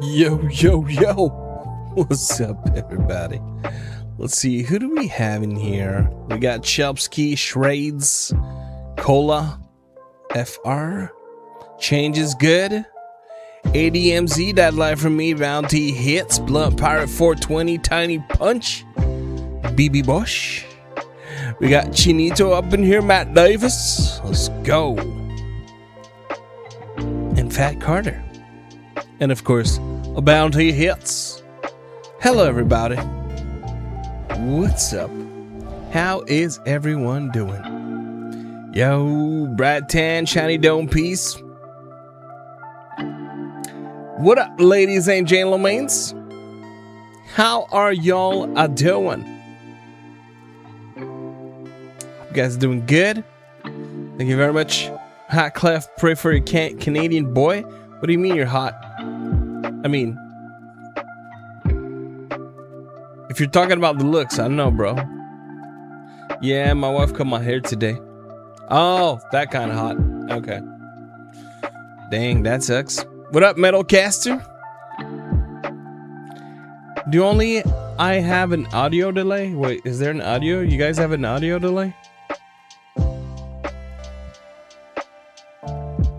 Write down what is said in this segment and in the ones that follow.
Yo, yo, yo. What's up, everybody? Let's see, who do we have in here? We got Chelsky, Shrades, Cola, FR, Change is Good, ADMZ, That Life From Me, Bounty Hits, Blunt Pirate 420, Tiny Punch, BB Bush. We got Chinito up in here, Matt Davis. Let's go. And Fat Carter. And of course, a Bounty Hits. Hello, everybody. What's up? How is everyone doing? Yo, Brad Tan, Shiny Dome Piece. What up, ladies and gentlemen? How are y'all doing? You guys doing good? Thank you very much. Hot Klef, pray for your Canadian boy. What do you mean you're hot? I mean, if you're talking about the looks, I don't know, bro. Yeah, my wife cut my hair today. Oh, that kind of hot. Okay. Dang, that sucks. What up, Metalcaster? Do only I have an audio delay? Wait, is there an audio? You guys have an audio delay?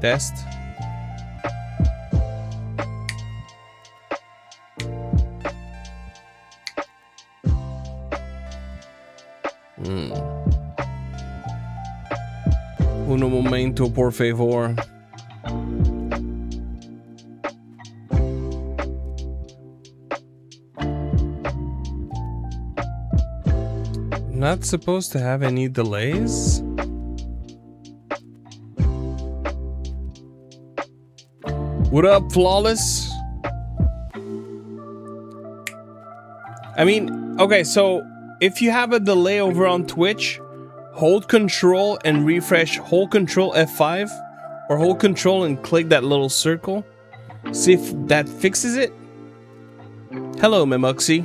Test. Uno momento, por favor. Not supposed to have any delays? What up, Flawless? I mean, okay, so if you have a delay over on Twitch, hold control and refresh. Hold control F5 or hold control and click that little circle. See if that fixes it. Hello, Memuxy.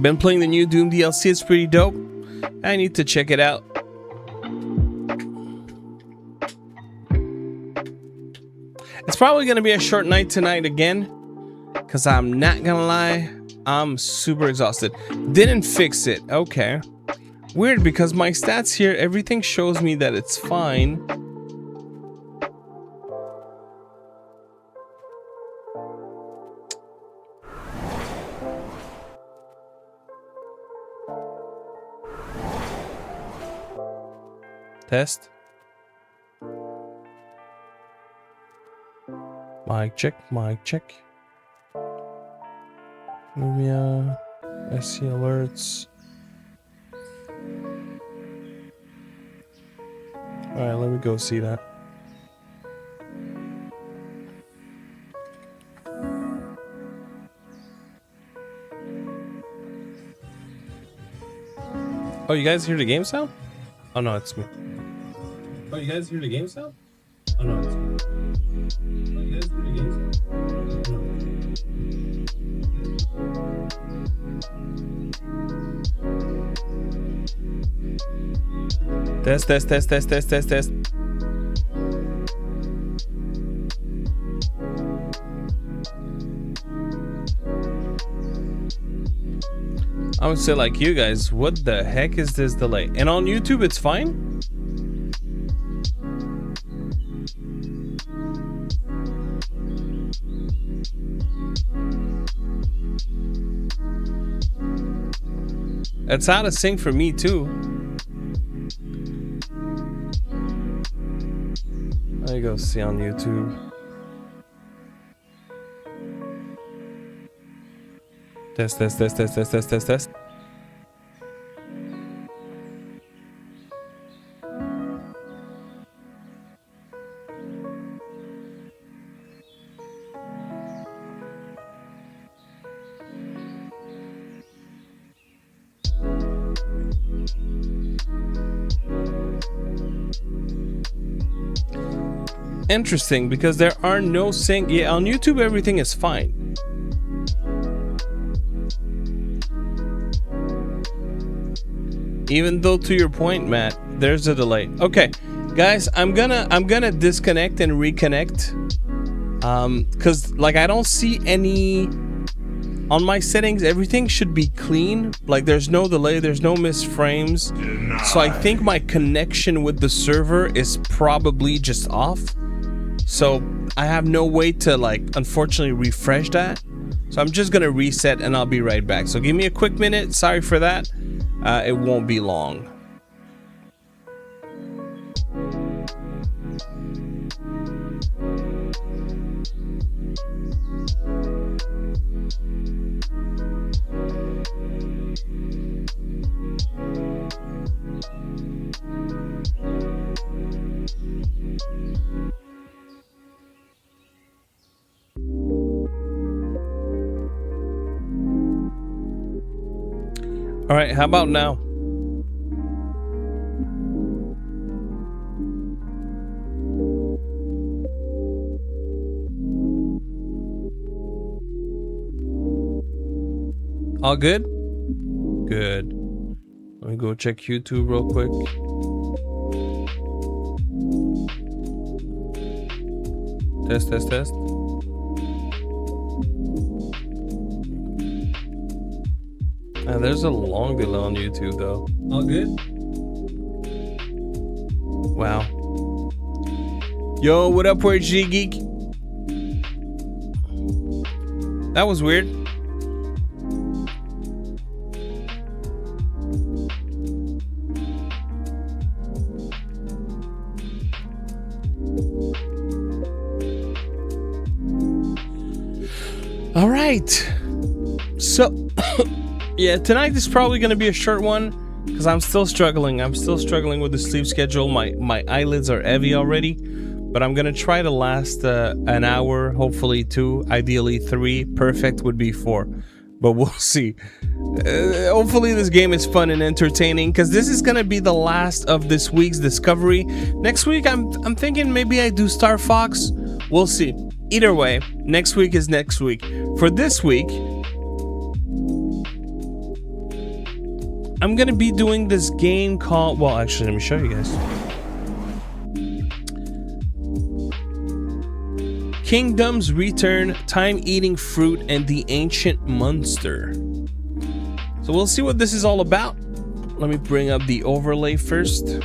Been playing the new Doom DLC. It's pretty dope. I need to check it out. It's probably going to be a short night tonight again, because I'm not going to lie, I'm super exhausted. Didn't fix it. Okay. Weird, because my stats here, everything shows me that it's fine. Test. Mic check, mic check. Lumia, I see alerts. Alright, let me go see that. Oh, you guys hear the game sound? Oh no, it's me. Oh, you guys hear the game sound? Oh no, it's me. Oh, you guys hear the game sound? Test. I would say like you guys, what the heck is this delay? And on YouTube it's fine? It's out of sync for me too. I go see on YouTube. Test. Interesting, because there are no sync. Yeah, on YouTube everything is fine. Even though, to your point, Matt, there's a delay. Okay, guys, I'm gonna disconnect and reconnect. Cause like I don't see any on my settings. Everything should be clean. Like there's no delay, there's no missed frames. So I think my connection with the server is probably just off. So I have no way to, like, unfortunately refresh that. So I'm just gonna reset and I'll be right back. So give me a quick minute. Sorry for that. It won't be long. All right, how about now? All good? Good. Let me go check YouTube real quick. Test. There's a long delay on YouTube though. All good? Wow. Yo, what up, PhD Geek? That was weird. All right. So yeah, tonight is probably going to be a short one because I'm still struggling. I'm still struggling with the sleep schedule. My eyelids are heavy already. but I'm gonna try to last an hour, hopefully 2, ideally 3. Perfect would be 4, but we'll see. Hopefully this game is fun and entertaining, because this is gonna be the last of this week's discovery. Next week I'm thinking maybe I do Star Fox. We'll see. Either way, next week is next week. For this week, I'm gonna be doing this game called, well, actually, let me show you guys. Kingdoms Return, Time-Eating Fruit, and the Ancient Monster. So we'll see what this is all about. Let me bring up the overlay first.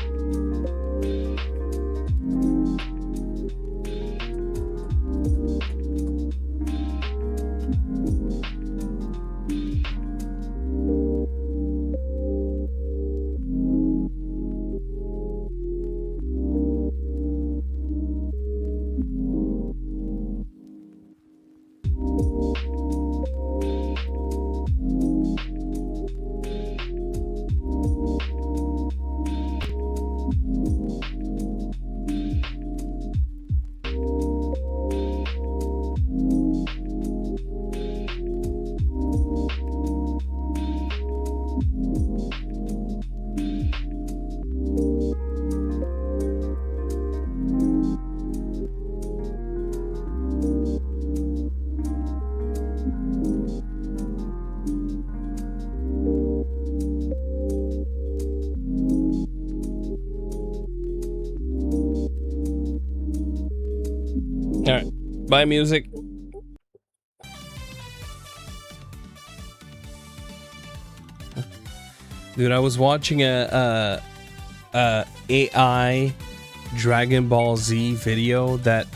Alright, bye music. Dude, I was watching a AI Dragon Ball Z video that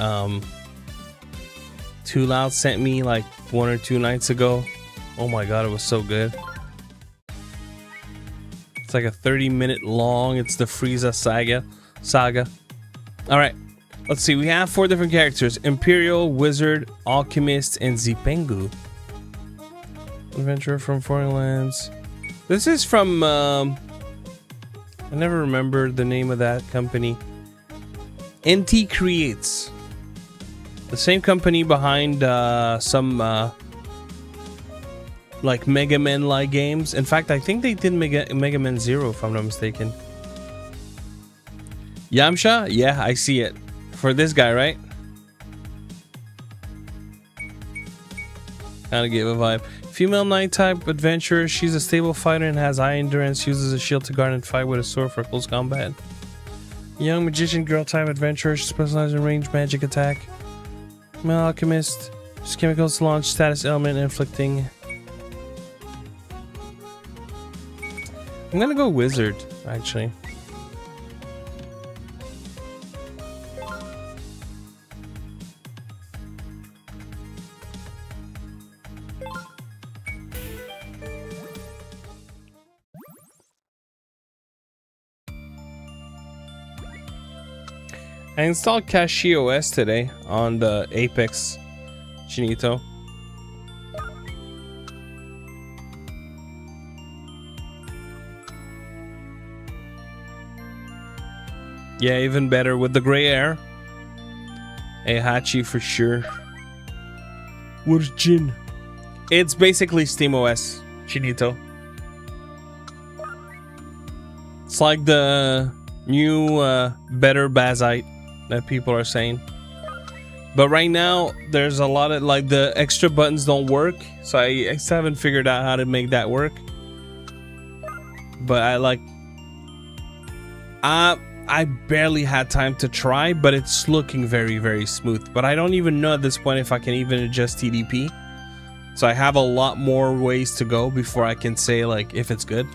Too Loud sent me like 1 or 2 nights ago. Oh my god, it was so good. It's like a 30-minute long. It's the Frieza saga. Alright. Let's see, we have 4 different characters: Imperial, Wizard, Alchemist, and Zipengu. Adventurer from Foreign Lands. This is from, I never remember the name of that company. NT Creates. The same company behind some, like Mega Man-like games. In fact, I think they did Mega Man 0, if I'm not mistaken. Yamcha? Yeah, I see it. For this guy, right? Kinda gave a vibe. Female Knight type adventurer. She's a stable fighter and has high endurance. Uses a shield to guard and fight with a sword for close combat. Young magician girl type adventurer. She specializes in ranged magic attack. Male alchemist. Use chemicals to launch status element inflicting. I'm gonna go wizard, actually. I installed CachyOS today on the Apex Chinito. Yeah, even better with the gray hair. Hachi for sure. Where's Jin? It's basically SteamOS Chinito. It's like the new better Bazite that people are saying, but right now there's a lot of like the extra buttons don't work, so I still haven't figured out how to make that work. But I barely had time to try, but it's looking very, very smooth. But I don't even know at this point if I can even adjust TDP, so I have a lot more ways to go before I can say like if it's good.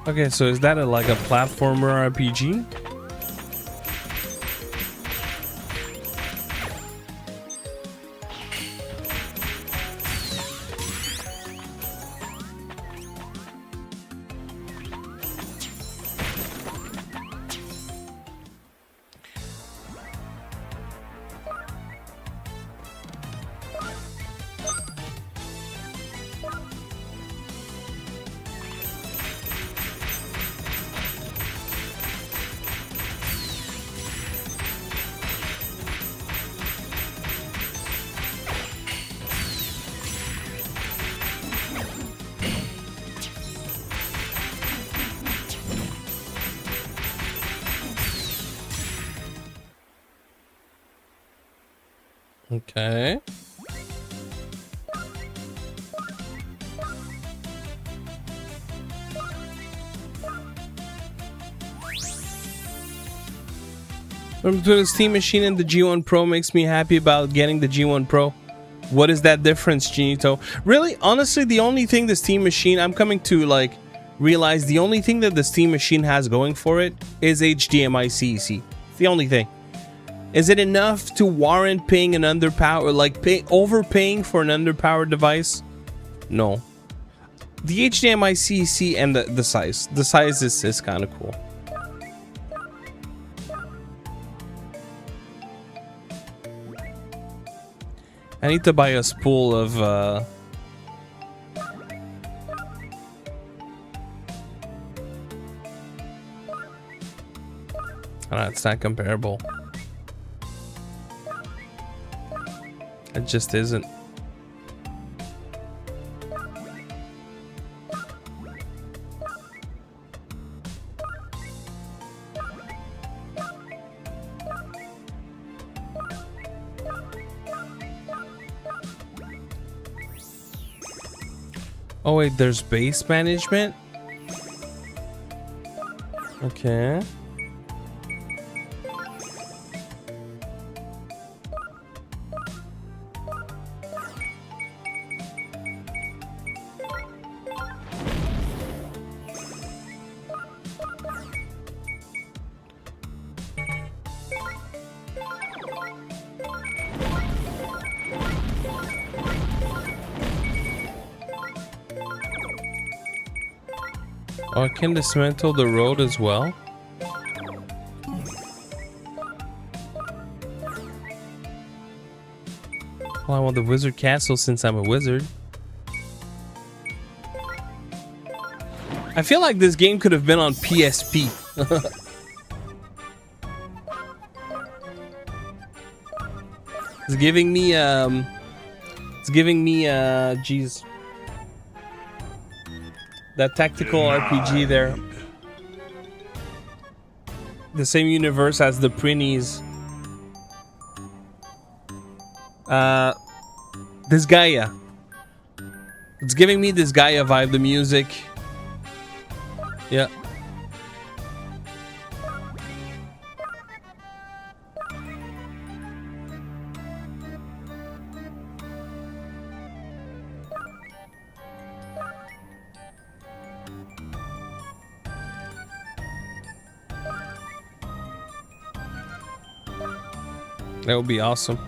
Okay, so is that like a platformer RPG? Okay. Between the Steam Machine and the G1 Pro makes me happy about getting the G1 Pro. What is that difference, Ginito? Really, honestly, the only thing the Steam Machine, I'm coming to like realize the only thing that the Steam Machine has going for it is HDMI CEC. It's the only thing. Is it enough to warrant paying an underpowered, like overpaying for an underpowered device? No. The HDMI CEC and the size. The size is kind of cool. I need to buy a spool of it's not comparable. It just isn't. Oh wait, there's base management? Okay. Oh, I can dismantle the road as well? Well, I want the wizard castle since I'm a wizard. I feel like this game could have been on PSP. It's giving me, geez. That tactical RPG there. The same universe as the Prinnies. This Gaia. It's giving me this Gaia vibe, the music. Yeah. That would be awesome.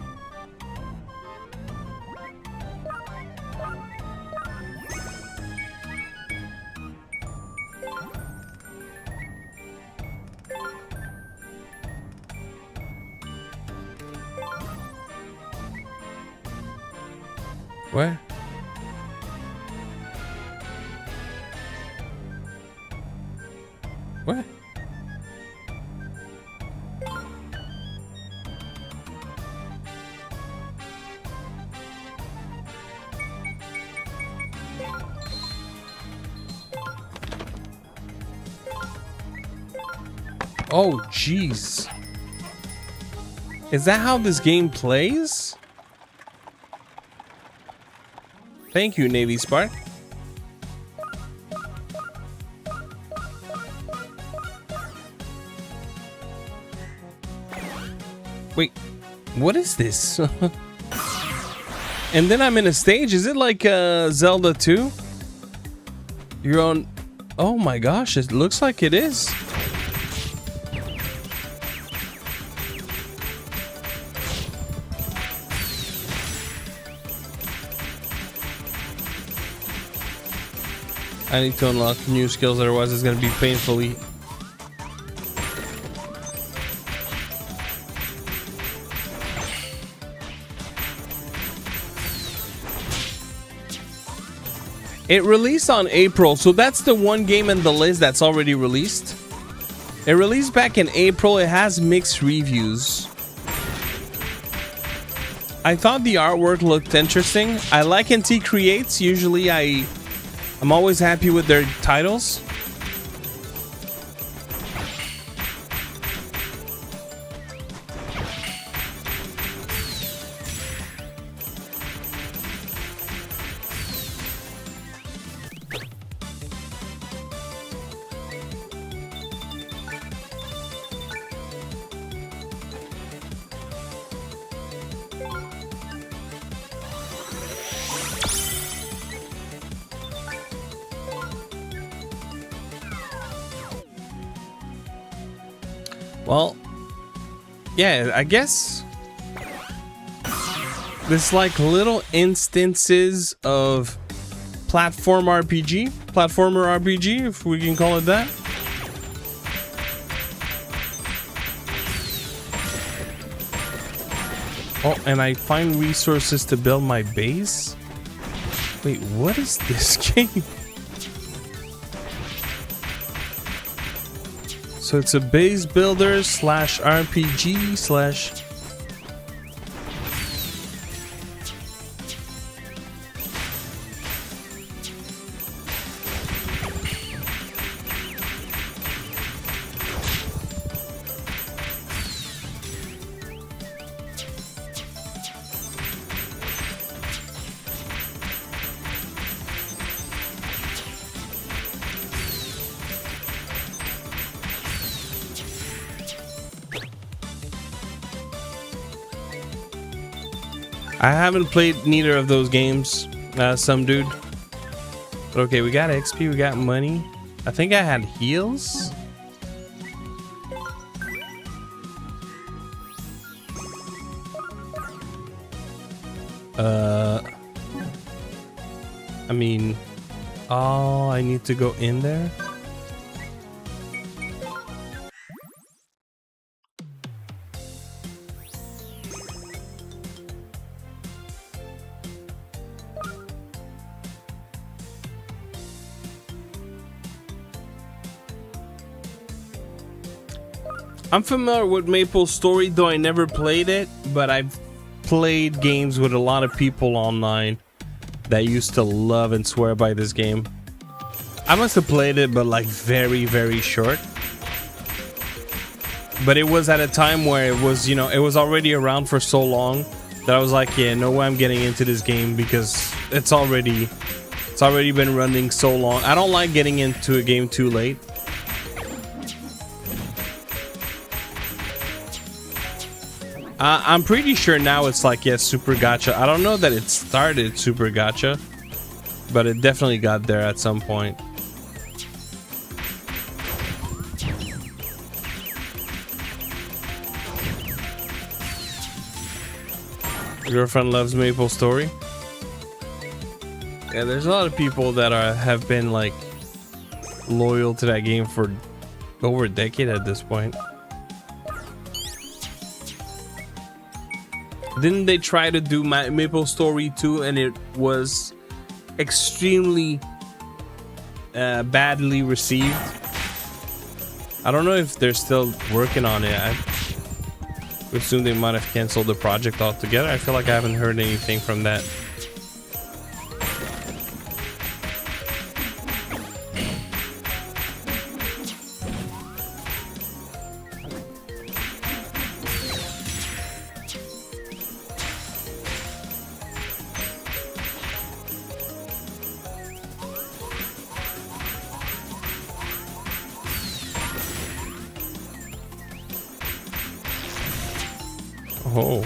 Where? Where? Oh, jeez. Is that how this game plays? Thank you, Navy Spark. Wait, what is this? And then I'm in a stage. Is it like Zelda 2? You're on Oh my gosh, it looks like it is. I need to unlock new skills, otherwise it's going to be painfully. It released on April, so that's the one game in the list that's already released. It released back in April. It has mixed reviews. I thought the artwork looked interesting. I like NT Creates. Usually I'm always happy with their titles. Well, yeah, I guess there's like little instances of platformer RPG, if we can call it that. Oh, and I find resources to build my base. Wait, what is this game? So it's a base builder slash RPG slash... I haven't played neither of those games, some dude. But okay, we got XP, we got money. I think I had heals. I mean, oh, I need to go in there. I'm familiar with Maple Story, though I never played it, but I've played games with a lot of people online that used to love and swear by this game. I must have played it, but like very, very short. But it was at a time where it was, you know, it was already around for so long that I was like, yeah, no way I'm getting into this game because it's already been running so long. I don't like getting into a game too late. I'm pretty sure now it's like, yes, Super Gacha. I don't know that it started Super Gacha, but it definitely got there at some point. Girlfriend loves Maple Story. Yeah, there's a lot of people that have been like loyal to that game for over a decade at this point. Didn't they try to do Maple Story 2 and it was extremely badly received? I don't know if they're still working on it. I assume they might have canceled the project altogether. I feel like I haven't heard anything from that. Oh.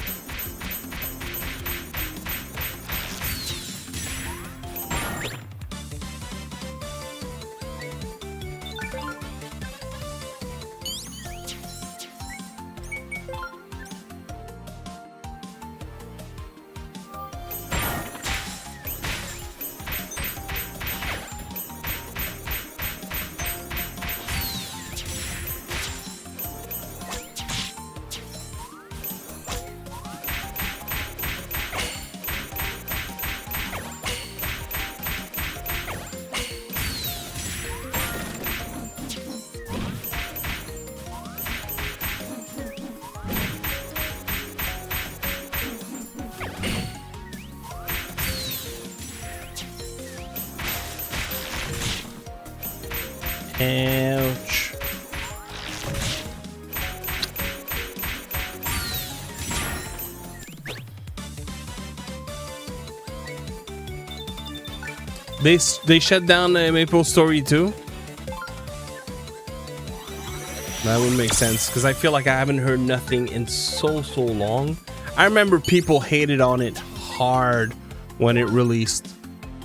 Ouch. They shut down Maple Story too. That would make sense because I feel like I haven't heard nothing in so long. I remember people hated on it hard when it released,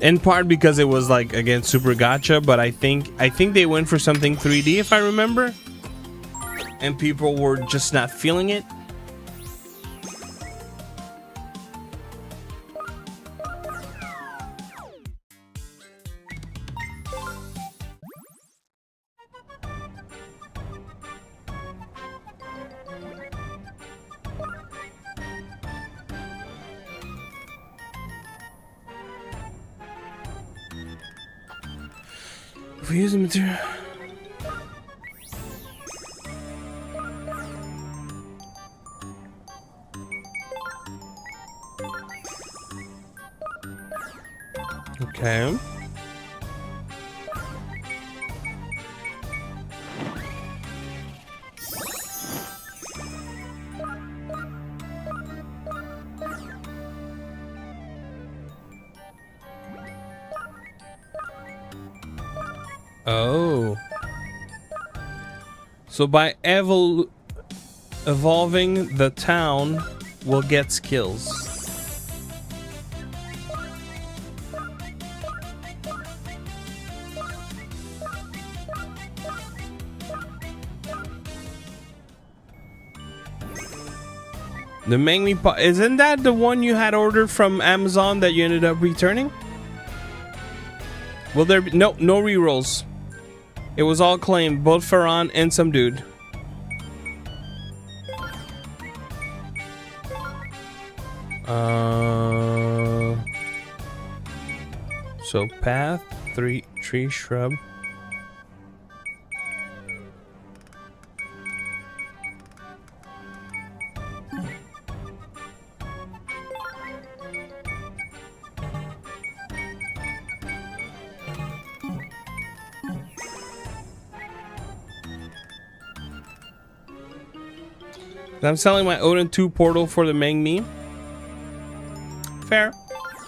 in part because it was like, again, super gacha. But I think they went for something 3D, if I remember, and people were just not feeling it. If we use the material. Okay. Oh. So by evolving the town, we'll get skills. The Mangmi pot, isn't that the one you had ordered from Amazon that you ended up returning? Will there be no rerolls? It was all claimed, both Farron and some dude. So path, tree, shrub. I'm selling my Odin 2 portal for the Mangmi. Fair.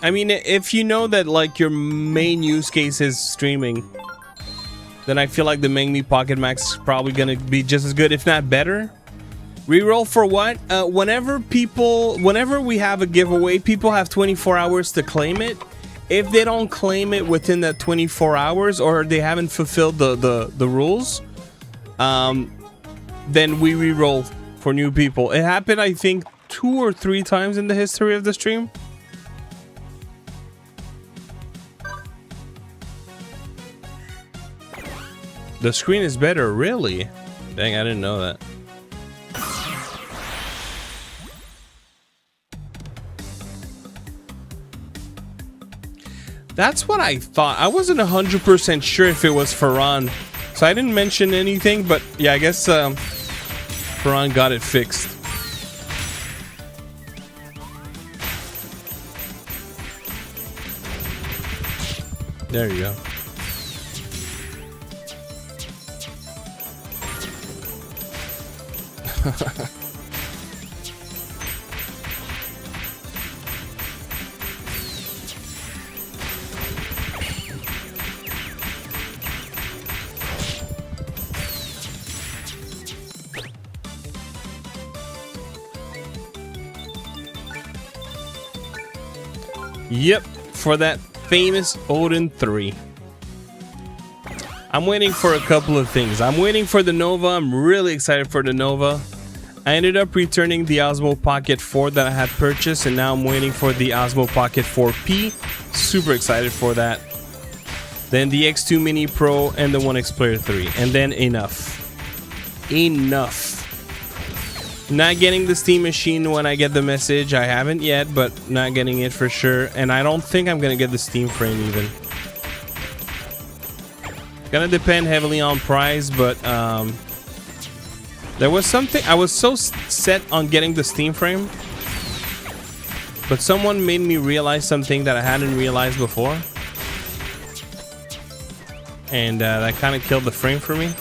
I mean, if you know that like your main use case is streaming, then I feel like the Mangmi Pocket Max is probably gonna be just as good, if not better. Reroll for what? Whenever we have a giveaway, people have 24 hours to claim it. If they don't claim it within that 24 hours, or they haven't fulfilled the rules, then we reroll for new people. It happened, I think, 2 or 3 times in the history of the stream. The screen is better, really? Dang, I didn't know that. That's what I thought. I wasn't 100% sure if it was Farron, so I didn't mention anything, but yeah, I guess Farron got it fixed. There you go. Yep, for that famous Odin 3. I'm waiting for a couple of things. I'm waiting for the Nova. I'm really excited for the Nova. I ended up returning the Osmo Pocket 4 that I had purchased, and now I'm waiting for the Osmo Pocket 4P. Super excited for that. Then the X2 Mini Pro and the One X Player 3. And then enough. Not getting the Steam Machine when I get the message. I haven't yet, but not getting it for sure. And I don't think I'm gonna get the Steam frame even. Gonna depend heavily on price, but there was something I was so set on getting the Steam frame, but someone made me realize something that I hadn't realized before. and that kind of killed the frame for me.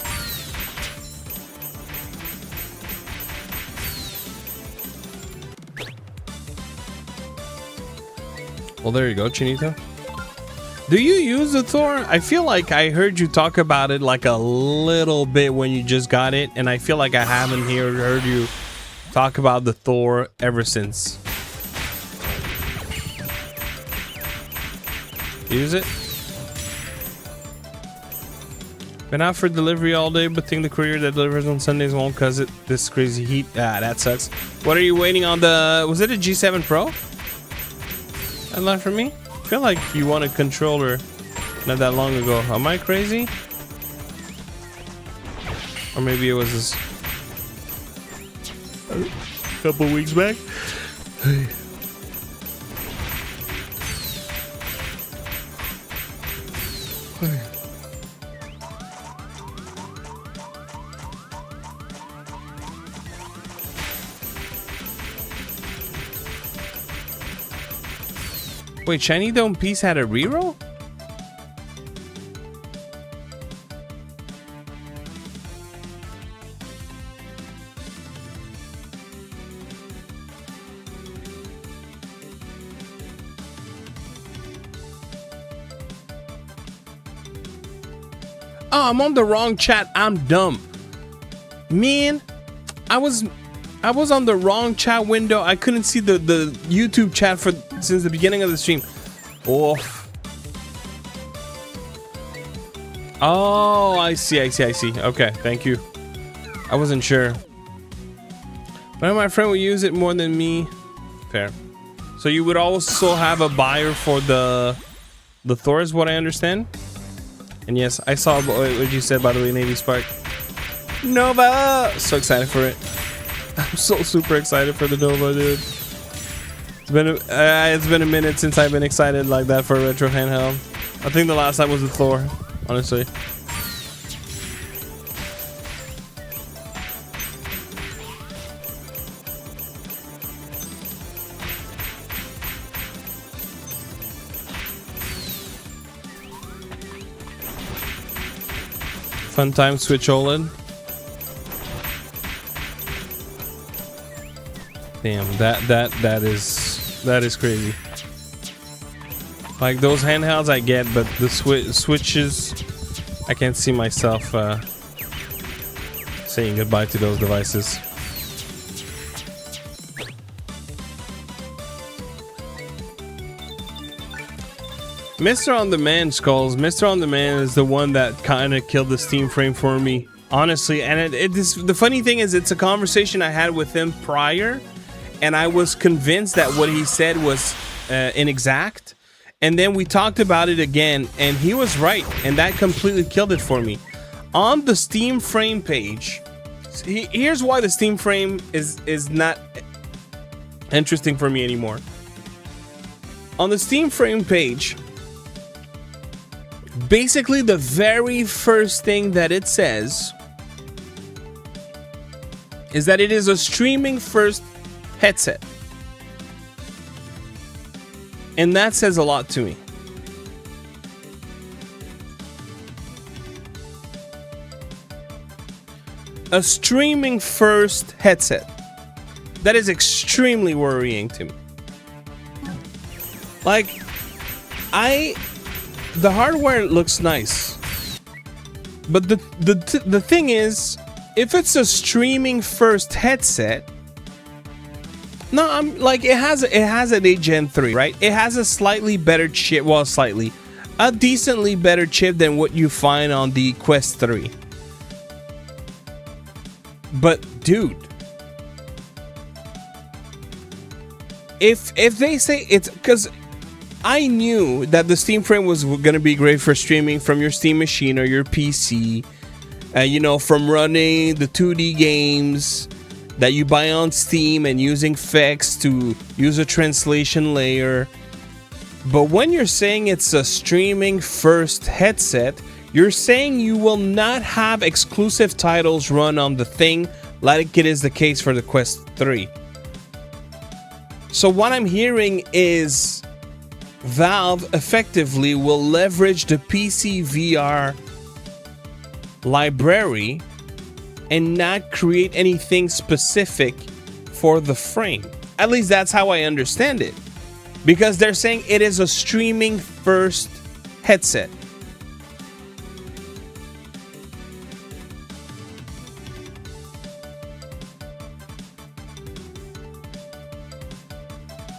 Well, there you go, Chinito. Do you use the Thor? I feel like I heard you talk about it like a little bit when you just got it, and I feel like I haven't heard you talk about the Thor ever since. Use it? Been out for delivery all day, but think the courier that delivers on Sundays won't cause it this crazy heat. Ah, that sucks. What are you waiting on the... Was it a G7 Pro? That left for me? I feel like you won a controller not that long ago. Am I crazy? Or maybe it was this a couple weeks back. Wait, Shiny Dome Piece had a reroll? Oh, I'm on the wrong chat. I'm dumb. Man, I was on the wrong chat window. I couldn't see the YouTube chat since the beginning of the stream. Oh, I see. Okay, thank you. I wasn't sure. But my friend will use it more than me. Fair. So you would also have a buyer for the Thor, is what I understand. And yes, I saw what you said, by the way, Navy Spark. Nova! So excited for it. I'm so super excited for the Nova, dude. It's been a minute since I've been excited like that for a retro handheld. I think the last time was the Thor, honestly. Fun time Switch OLED. Damn, that is crazy. Like those handhelds I get, but the switches, I can't see myself saying goodbye to those devices. Mr. On Demand Skulls. Mr. On Demand is the one that kind of killed the Steam frame for me, honestly. And the funny thing is, it's a conversation I had with him prior, and I was convinced that what he said was inexact. And then we talked about it again, and he was right, and that completely killed it for me. On the Steam frame page, here's why the Steam frame is not interesting for me anymore. On the Steam frame page, basically the very first thing that it says is that it is a streaming first headset. And that says a lot to me. A streaming first headset. That is extremely worrying to me. Like, the hardware looks nice, but the thing is, if it's a streaming first headset, no, I'm like, it has an Gen 3, right? It has a slightly better chip, well, a decently better chip than what you find on the Quest 3. But dude, if they say it's, because I knew that the Steam frame was going to be great for streaming from your Steam machine or your PC, you know, from running the 2D games that you buy on Steam and using FX to use a translation layer. But when you're saying it's a streaming first headset, you're saying you will not have exclusive titles run on the thing like it is the case for the Quest 3. So what I'm hearing is Valve effectively will leverage the PC VR library and not create anything specific for the frame. At least that's how I understand it. Because they're saying it is a streaming first headset.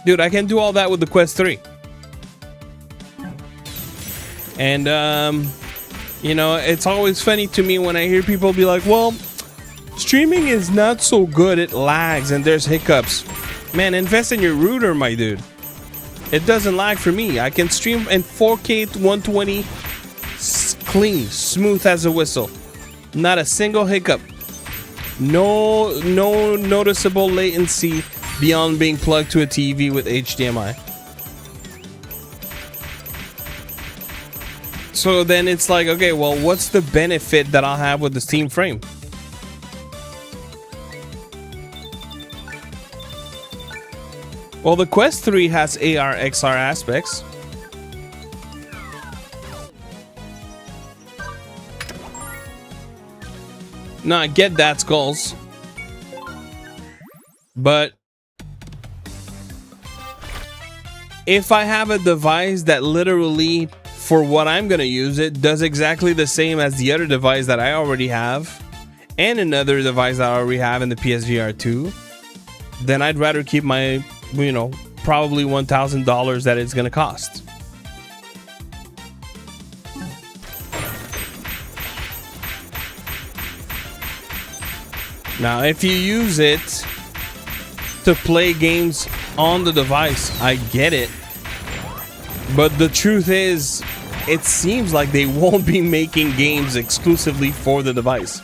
Dude, I can do all that with the Quest 3. And, you know, it's always funny to me when I hear people be like, well, streaming is not so good, it lags and there's hiccups. Man, invest in your router, my dude. It doesn't lag for me. I can stream in 4K to 120 clean, smooth as a whistle. Not a single hiccup. No noticeable latency beyond being plugged to a TV with HDMI. So then it's like, okay, well, what's the benefit that I'll have with the Steam frame? Well, the Quest 3 has AR, XR aspects. No, I get that, Skulls. But if I have a device that literally, for what I'm going to use it, does exactly the same as the other device that I already have, and another device that I already have in the PSVR 2, then I'd rather keep my, you know, probably $1,000 that it's going to cost. Now, if you use it to play games on the device, I get it. But the truth is, it seems like they won't be making games exclusively for the device.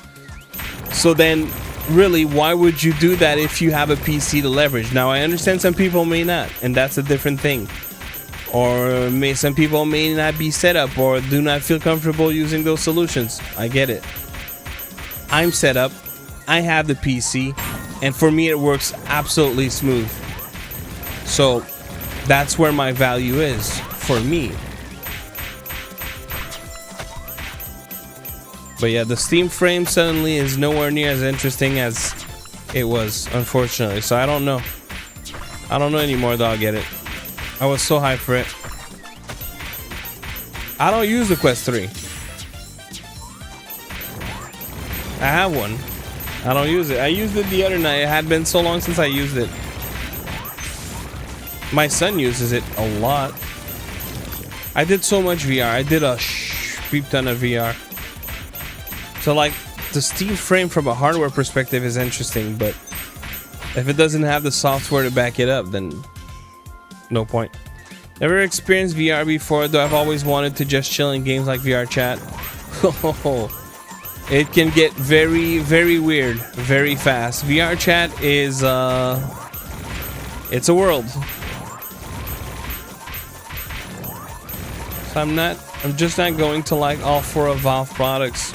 So then, really, why would you do that if you have a PC to leverage? Now, I understand some people may not, and that's a different thing. Or some people may not be set up or do not feel comfortable using those solutions. I get it. I'm set up. I have the PC, and for me, it works absolutely smooth. So that's where my value is for me. But yeah, the Steam frame suddenly is nowhere near as interesting as it was, unfortunately. So I don't know. I don't know anymore, though. I'll get it. I was so hyped for it. I don't use the Quest 3. I have one. I don't use it. I used it the other night. It had been so long since I used it. My son uses it a lot. I did so much VR. I did a heap ton of VR. So like, the Steam frame from a hardware perspective is interesting, but if it doesn't have the software to back it up, then no point. Never experienced VR before, though I've always wanted to just chill in games like VR chat. It can get very, very weird very fast. VR chat is it's a world. So I'm just not going to like all 4 of Valve products.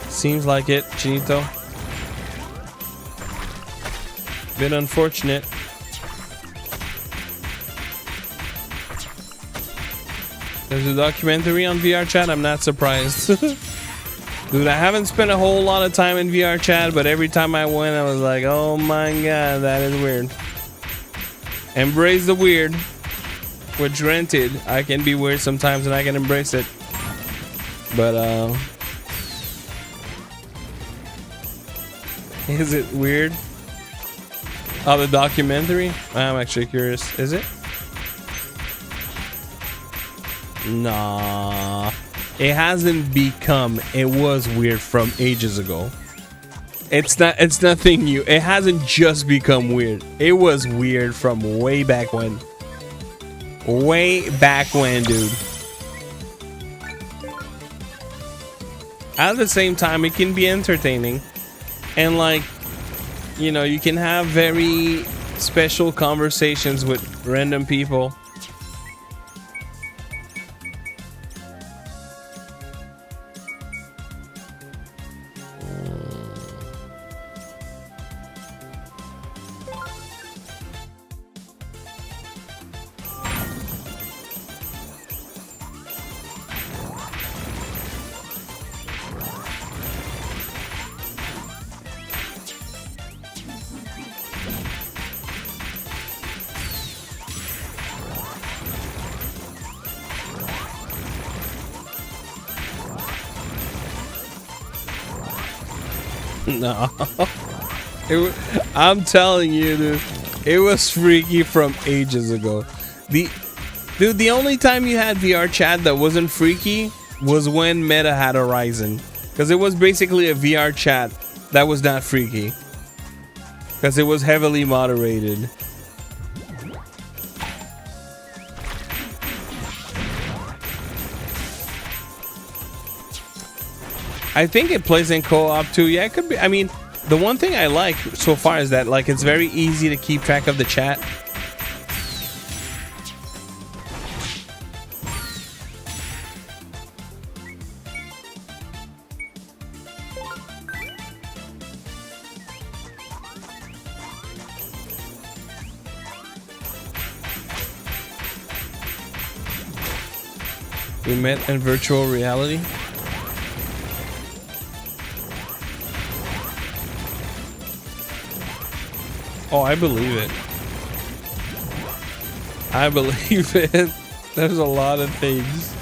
Seems like it, Chinito. Bit unfortunate. There's a documentary on VR chat. I'm not surprised. Dude, I haven't spent a whole lot of time in VR chat, but every time I went, I was like, oh my god, that is weird. Embrace the weird. Which, granted, I can be weird sometimes and I can embrace it. But, is it weird? Oh, the documentary? I'm actually curious. Is it? Nah. It hasn't become. It was weird from ages ago. It's nothing new. It hasn't just become weird. It was weird from way back when. Way back when, dude. At the same time, it can be entertaining. And like, you know, you can have very special conversations with random people. No. I'm telling you, dude. It was freaky from ages ago. The only time you had VR chat that wasn't freaky was when Meta had Horizon. Because it was basically a VR chat that was not freaky. Because it was heavily moderated. I think it plays in co-op too. Yeah, it could be. I mean, the one thing I like so far is that like it's very easy to keep track of the chat. We met in virtual reality. Oh, I believe it. I believe it. There's a lot of things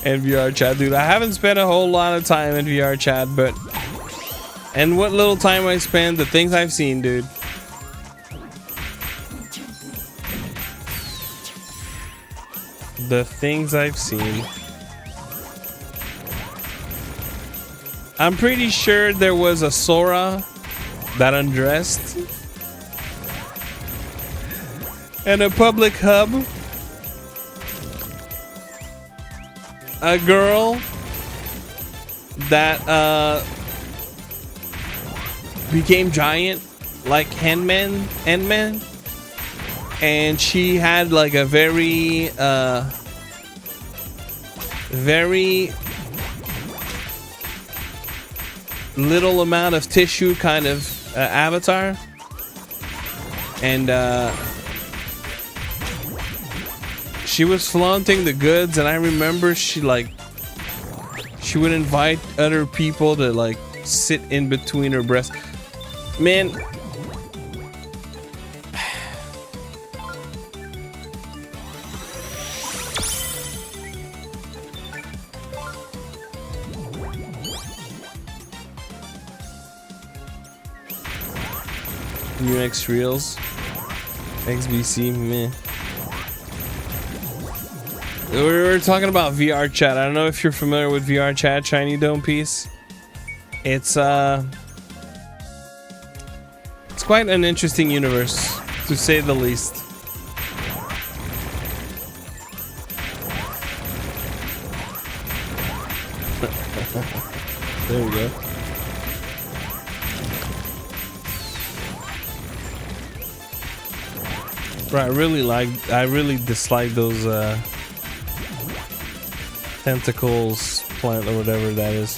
in VR chat, dude. I haven't spent a whole lot of time in VR chat, but and what little time I spend, the things I've seen, dude. The things I've seen. I'm pretty sure there was a Sora that undressed and a public hub. A girl that became giant like Ant-Man, and she had like a very very little amount of tissue kind of avatar, and she was flaunting the goods. And I remember she would invite other people to like sit in between her breasts. Man, UX Reels, XBC, meh. We're talking about VR chat. I don't know if you're familiar with VR chat, Shiny Dome Piece. It's quite an interesting universe, to say the least. There we go. Right, I really dislike those tentacles plant or whatever that is.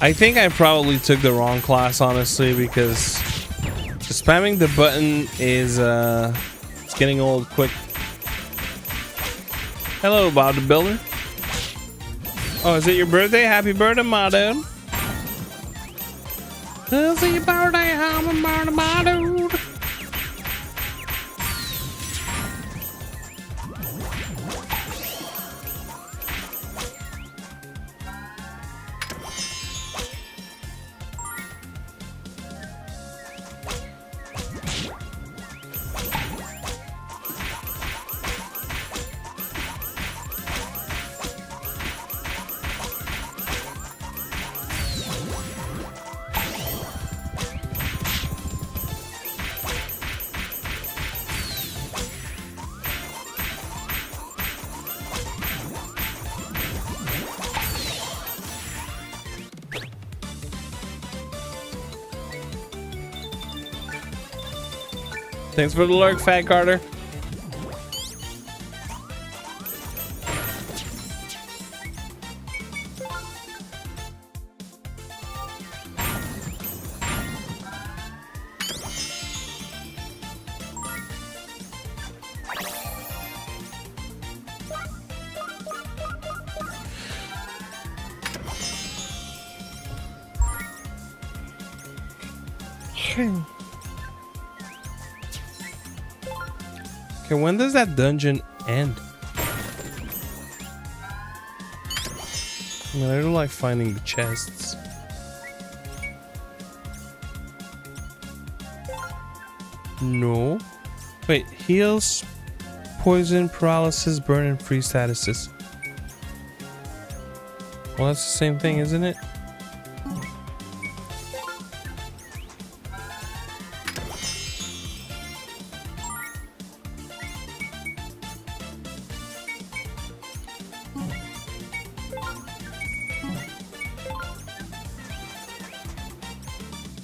I think I probably took the wrong class, honestly, because spamming the button is it's getting old quick. Hello, Bob the Builder. Oh, is it your birthday? Happy birthday, my dude. It's your birthday, happy birthday, my dude. Thanks for the lurk, Fat Carter. Okay, when does that dungeon end? I mean, I don't like finding the chests. No. Wait, heals, poison, paralysis, burn, and freeze statuses. Well, that's the same thing, isn't it?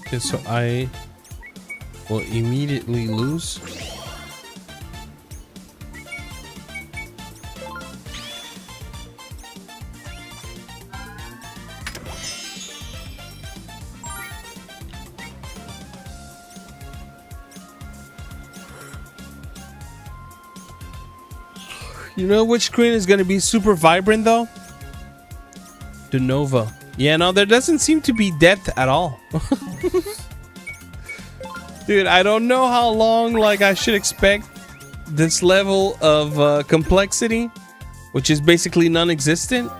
Okay, so I will immediately lose. You know which screen is going to be super vibrant though? The Nova. Yeah, no, there doesn't seem to be depth at all. Dude, I don't know how long like I should expect this level of complexity, which is basically non-existent.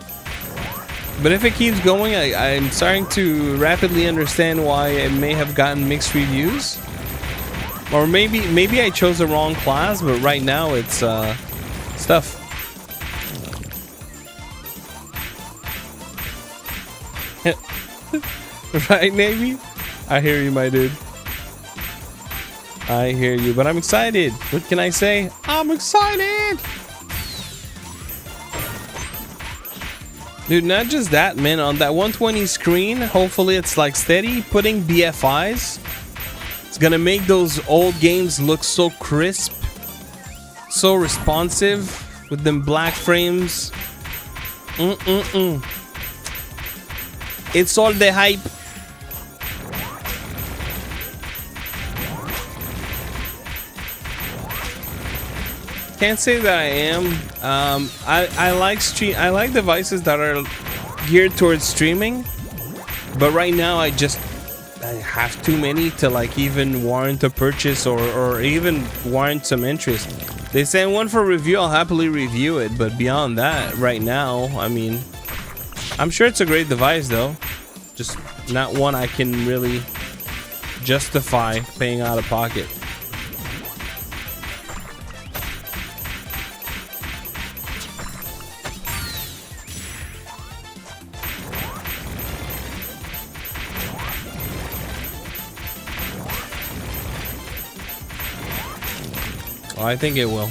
But if it keeps going, I'm starting to rapidly understand why it may have gotten mixed reviews. Or maybe I chose the wrong class, but right now it's stuff. Right, Navy? I hear you, my dude. I hear you, but I'm excited. What can I say? I'm excited! Dude, not just that, man. On that 120 screen, hopefully it's like steady. Putting BFIs, it's gonna make those old games look so crisp, so responsive with them black frames. It's all the hype. Can't say that I am. I like devices that are geared towards streaming, but right now I have too many to like even warrant a purchase or even warrant some interest. They send one for review, I'll happily review it, but beyond that, right now, I mean, I'm sure it's a great device though, just not one I can really justify paying out of pocket. I think it will.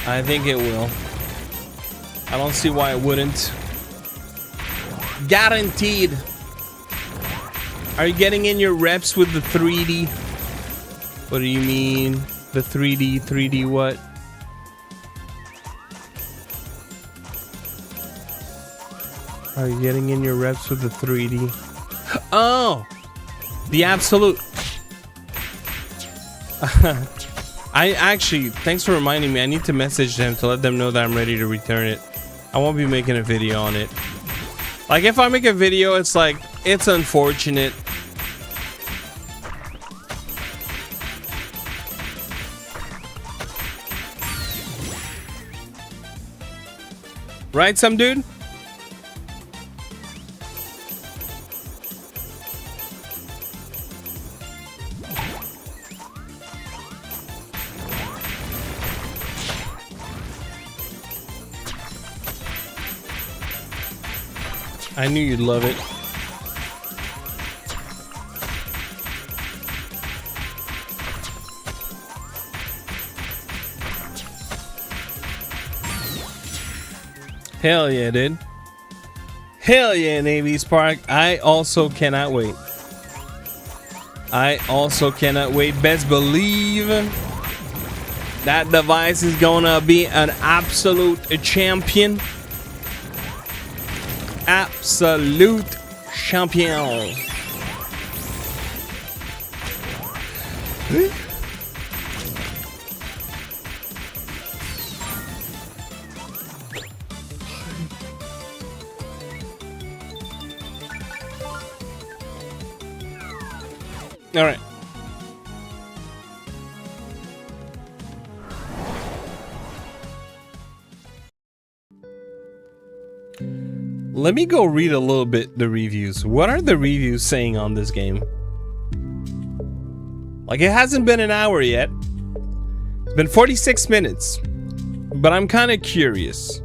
I think it will. I don't see why it wouldn't. Guaranteed. Are you getting in your reps with the 3D? What do you mean? The 3D? 3D what? Are you getting in your reps with the 3D? Oh! The absolute. I actually, thanks for reminding me. I need to message them to let them know that I'm ready to return it. I won't be making a video on it. Like, if I make a video, it's like, it's unfortunate. Right, some dude? I knew you'd love it. Hell yeah, dude. Hell yeah, Navy Spark. I also cannot wait. I also cannot wait. Best believe that device is gonna be an absolute champion. Absolute champion. All right. Let me go read a little bit the reviews. What are the reviews saying on this game? Like, it hasn't been an hour yet. It's been 46 minutes. But I'm kind of curious.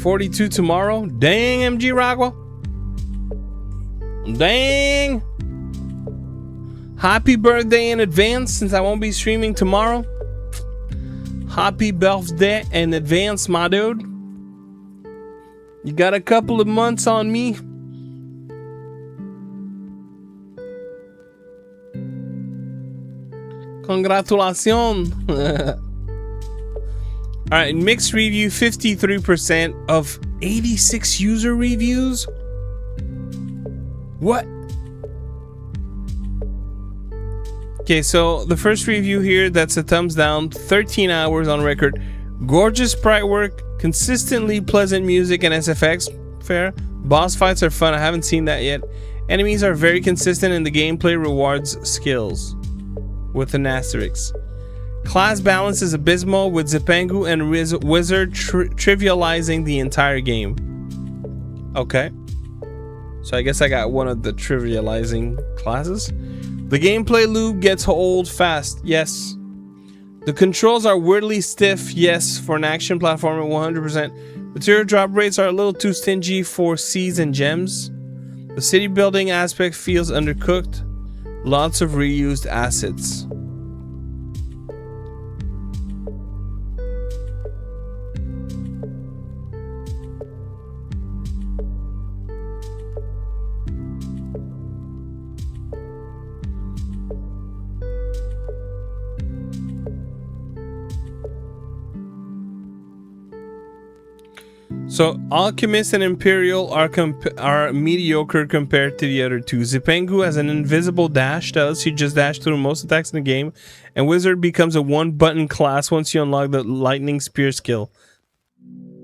$42 tomorrow? Dang, MG Rockwell. Dang. Happy birthday in advance, since I won't be streaming tomorrow. Happy birthday in advance, my dude. You got a couple of months on me. Congratulations. Alright, mixed review, 53% of 86 user reviews. What? Okay, so the first review here, that's a thumbs down, 13 hours on record. Gorgeous sprite work, consistently pleasant music and SFX, fair. Boss fights are fun, I haven't seen that yet. Enemies are very consistent and the gameplay rewards skills. With an asterisk. Class balance is abysmal, with Zipangu and Wizard trivializing the entire game. Okay. So I guess I got one of the trivializing classes. The gameplay loop gets old fast. Yes. The controls are weirdly stiff. Yes. For an action platformer, 100%. Material drop rates are a little too stingy for seeds and gems. The city building aspect feels undercooked. Lots of reused assets. So Alchemist and Imperial are mediocre compared to the other two. Zipangu has an invisible dash that lets you just dash through most attacks in the game, and Wizard becomes a one-button class once you unlock the Lightning Spear skill.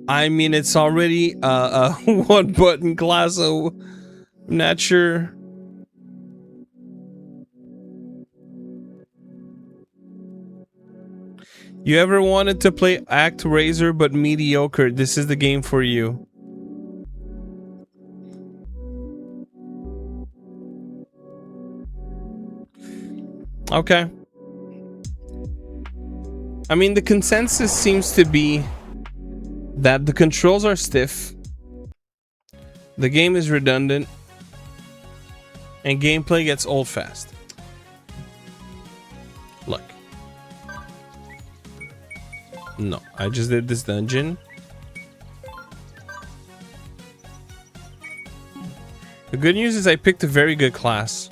I mean, it's already a one-button class, so I'm not sure. You ever wanted to play ActRaiser but mediocre? This is the game for you. Okay. I mean, the consensus seems to be that the controls are stiff, the game is redundant, and gameplay gets old fast. Look. No, I just did this dungeon. The good news is I picked a very good class.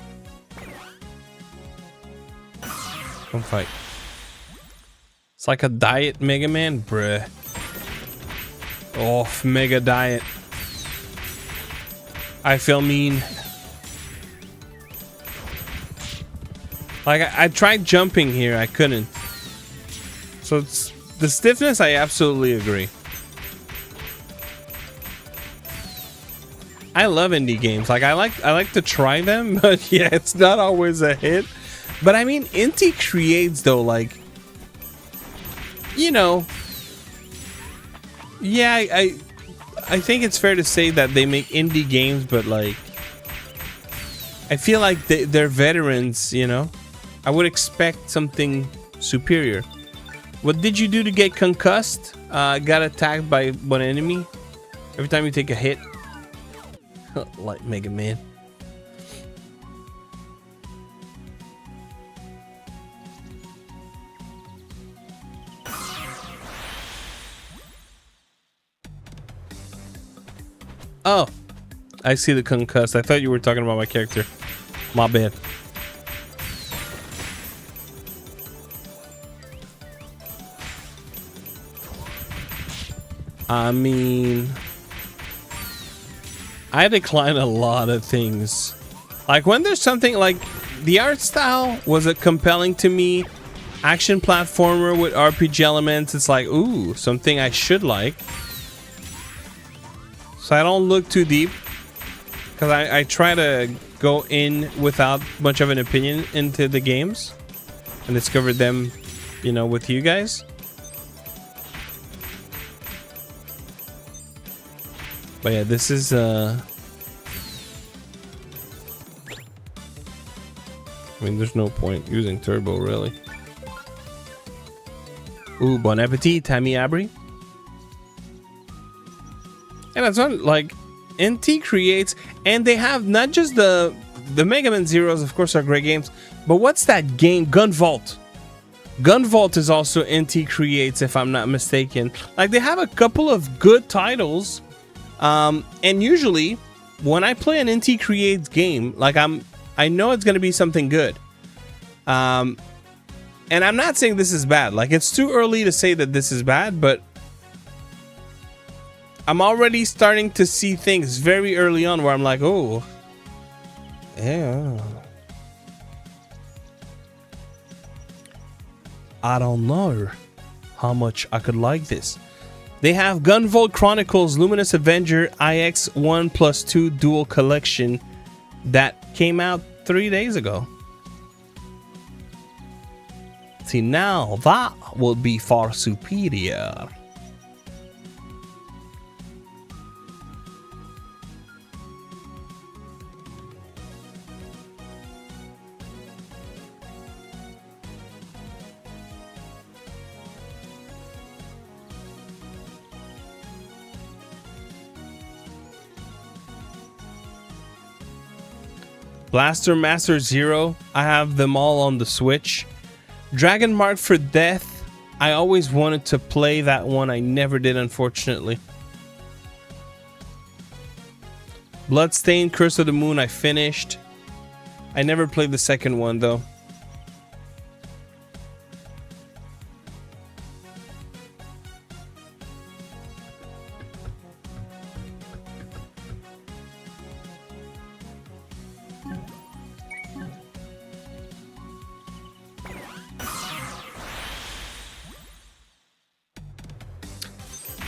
Come fight. It's like a diet Mega Man, bruh. Oh, mega diet. I feel mean. Like, I tried jumping here, I couldn't. So it's the stiffness, I absolutely agree. I love indie games. Like I like to try them, but yeah, it's not always a hit. But I mean, Inti Creates though, like, you know, yeah, I think it's fair to say that they make indie games, but like, I feel like they're veterans, you know. I would expect something superior. What did you do to get concussed? Got attacked by one enemy. Every time you take a hit. Like Mega Man. Oh, I see the concussed. I thought you were talking about my character. My bad. I mean, I decline a lot of things. Like when there's something like the art style was compelling to me, Action platformer with RPG elements. It's like, ooh, something I should like. So I don't look too deep, because I try to go in without much of an opinion into the games and discover them, you know, with you guys. But yeah, this is I mean, there's no point using turbo, really. Ooh, bon appetit, Tammy Abry. And that's what, like, NT creates, and they have not just the Mega Man Zeros, of course, are great games, but what's that game? Gunvolt. Gunvolt is also NT creates, if I'm not mistaken. Like, they have a couple of good titles, and usually when I play an NT creates game, like, I know it's gonna be something good. And I'm not saying this is bad. Like, it's too early to say that this is bad, but I'm already starting to see things very early on where I'm like, oh, yeah, I don't know how much I could like this. They have Gunvolt Chronicles Luminous Avenger IX1+2 Dual Collection that came out 3 days ago. See, now that would be far superior. Blaster Master Zero, I have them all on the Switch. Dragon Marked for Death, I always wanted to play that one. I never did, unfortunately. Bloodstained Curse of the Moon, I finished. I never played the second one, though.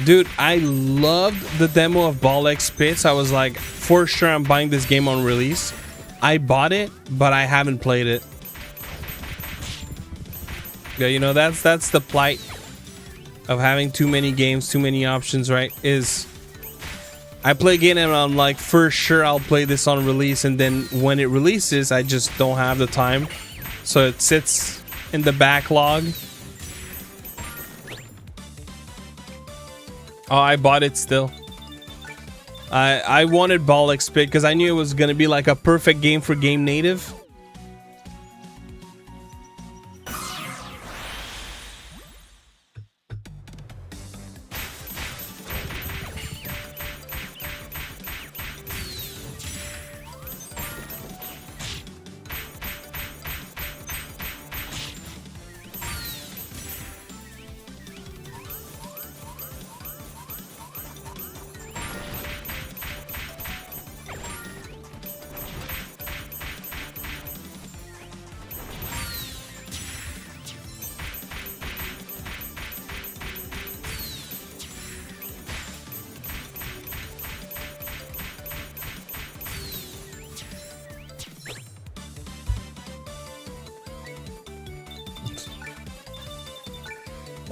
Dude, I loved the demo of Ball X Pits. I was like, for sure I'm buying this game on release. I bought it, but I haven't played it. Yeah, you know, that's the plight of having too many games, too many options, right? Is I play a game and I'm like, for sure I'll play this on release, and then when it releases, I just don't have the time. So it sits in the backlog. Oh, I bought it still. I wanted Ball X Pit because I knew it was gonna be like a perfect game for Game Native.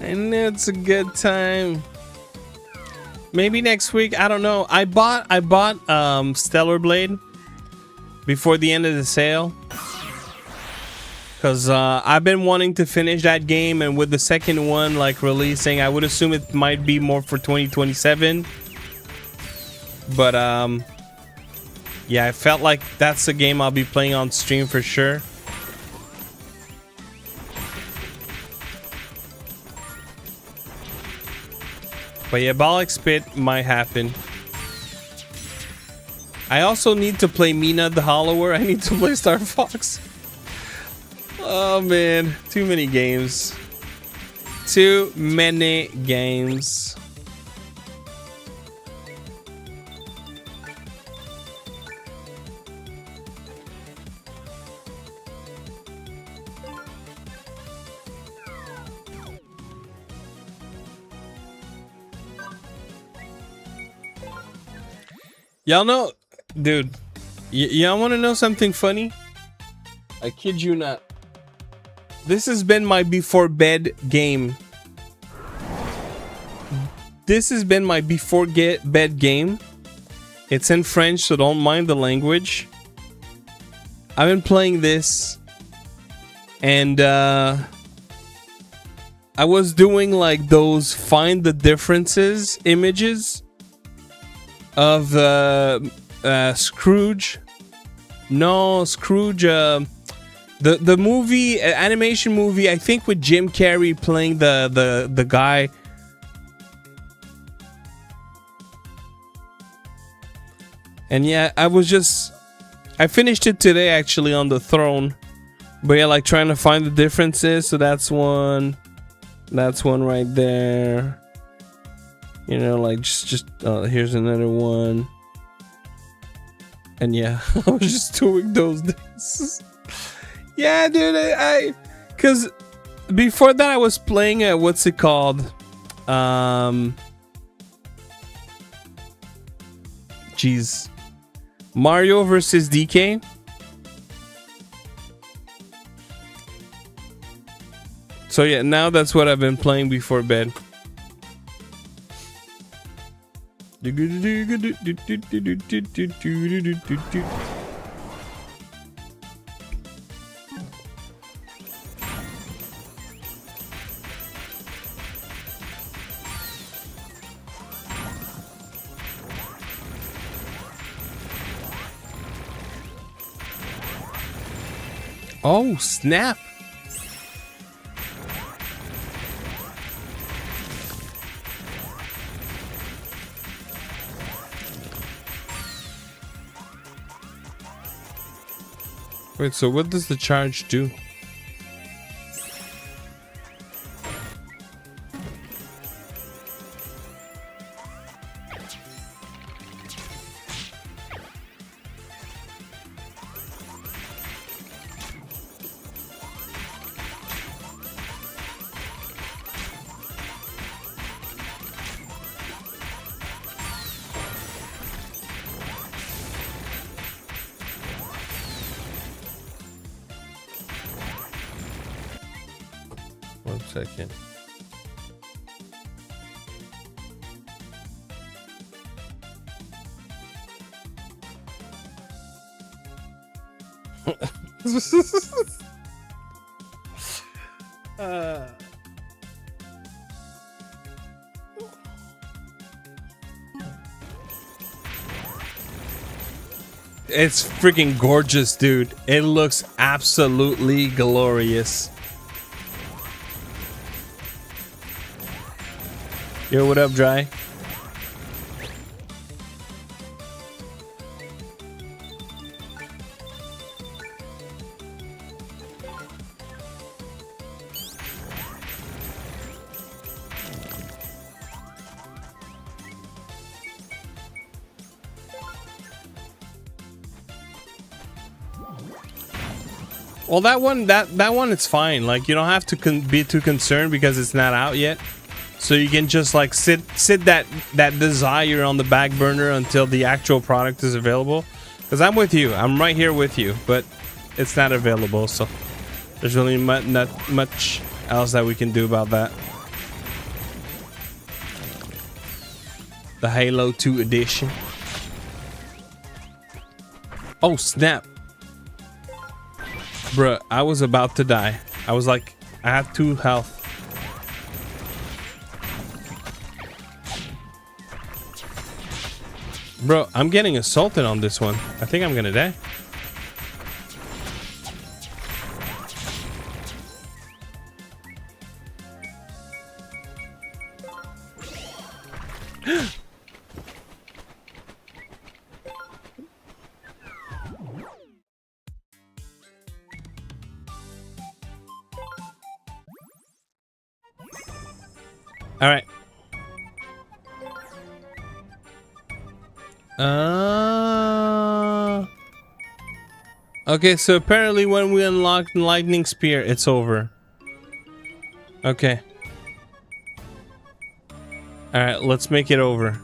And it's a good time. Maybe next week, I don't know. I bought Stellar Blade before the end of the sale, because I've been wanting to finish that game, and with the second one like releasing, I would assume it might be more for 2027. But yeah, I felt like that's a game I'll be playing on stream for sure. But yeah, Ball X Pit might happen. I also need to play Mina the Hollower. I need to play Star Fox. Oh man, too many games. Too many games. Y'all know, dude. Y'all want to know something funny? I kid you not. This has been my before bed game. This has been my before bed game. It's in French, so don't mind the language. I've been playing this, and I was doing like those find the differences images of Scrooge. No, Scrooge. The movie, animation movie, I think with Jim Carrey playing the guy. And yeah, I finished it today actually on the throne. But yeah, like trying to find the differences. So that's one right there. You know, like just here's another one. And yeah, I was just doing those things. Yeah, dude, cause before that I was playing what's it called? Jeez. Mario versus DK. So yeah, now that's what I've been playing before bed. Oh, snap. Wait, so what does the charge do? One second. It's freaking gorgeous, dude. It looks absolutely glorious. Yo, what up, Dry? Well, that one it's fine. Like, you don't have to be too concerned because it's not out yet. So you can just like sit that desire on the back burner until the actual product is available. Because I'm with you. I'm right here with you. But it's not available. So there's really not much else that we can do about that. The Halo 2 edition. Oh, snap. Bruh, I was about to die. I was like, I had 2 health. Bro, I'm getting assaulted on this one. I think I'm gonna die. All right. Okay, so apparently when we unlock Lightning Spear, it's over. Okay. All right, let's make it over.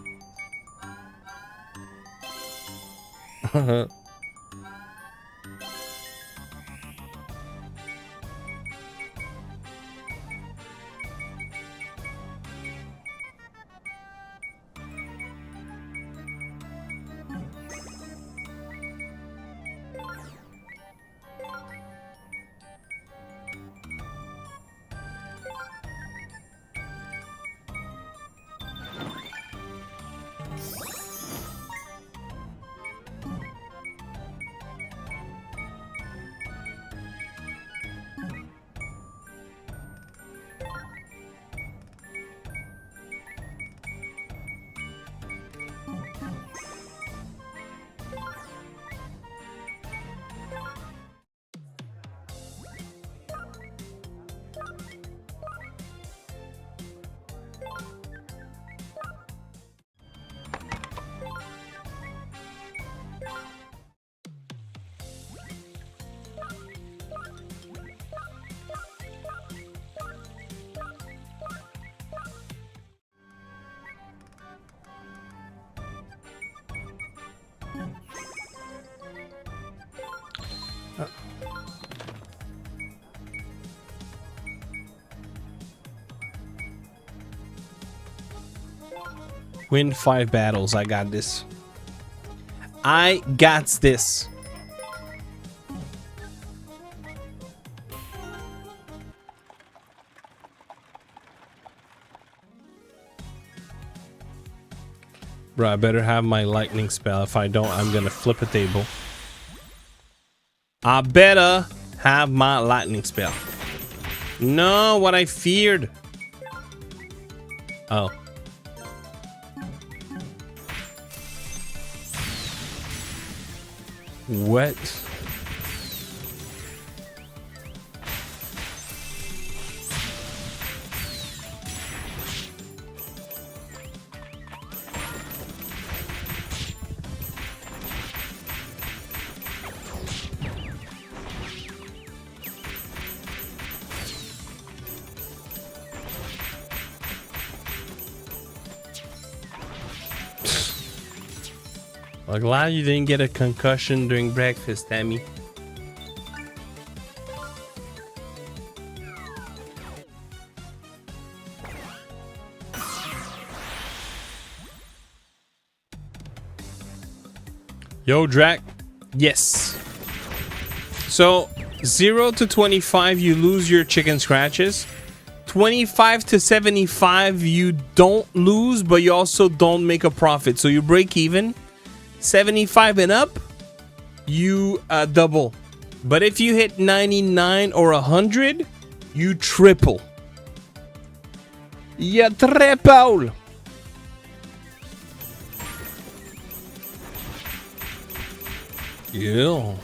Win 5 battles. I got this. I got this. Bro, I better have my lightning spell. If I don't, I'm gonna flip a table. I better have my lightning spell. No, what I feared. Oh. What? Well, glad you didn't get a concussion during breakfast, Tammy. Yo, Drac. Yes. So, 0 to 25, you lose your chicken scratches. 25 to 75, you don't lose, but you also don't make a profit. So you break even. 75 and up, you double. But if you hit 99 or 100, you triple. You triple. Yeah.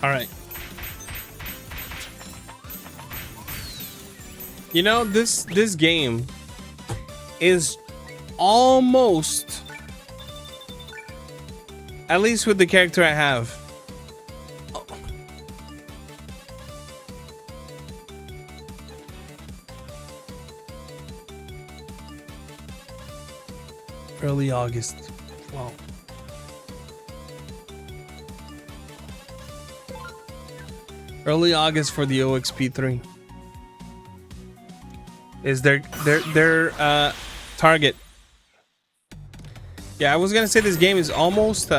All right. You know, this game is almost At least with the character I have. Early August. Wow. Early August for the OXP3 is their target. Yeah, I was gonna say this game is almost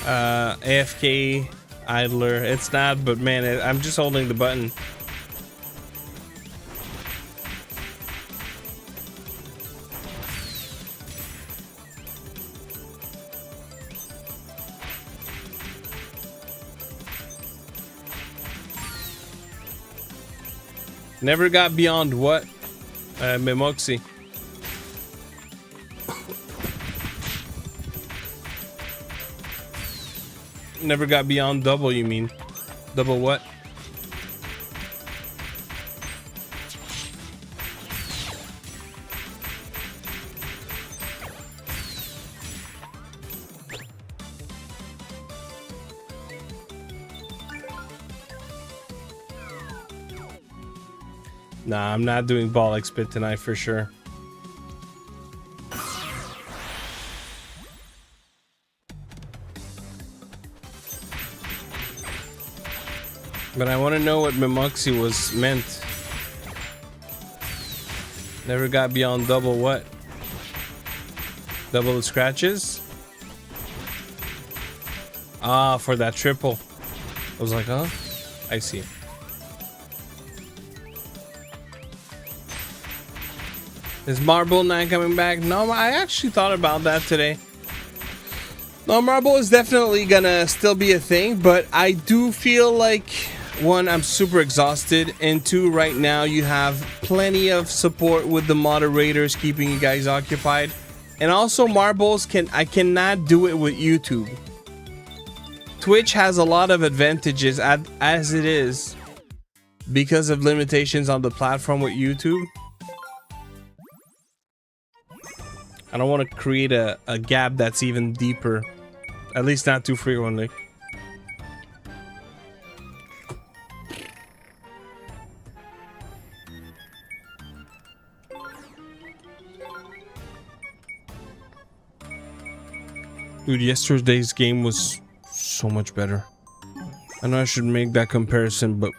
AFK idler. It's not, but man, I'm just holding the button. Never got beyond what? Memoxy. Never got beyond double, you mean? Double what? Nah, I'm not doing ball expit tonight for sure. But I want to know what Memoxy was meant. Never got beyond double what? Double the scratches? Ah, for that triple. I was like, huh? I see. Is Marble not coming back? No, I actually thought about that today. No, Marble is definitely gonna still be a thing, but I do feel like, one, I'm super exhausted, and two, right now you have plenty of support with the moderators keeping you guys occupied. And also Marbles I cannot do it with YouTube. Twitch has a lot of advantages as it is because of limitations on the platform with YouTube. I don't want to create a gap that's even deeper. At least not too frequently. Dude, yesterday's game was so much better. I know I should make that comparison, but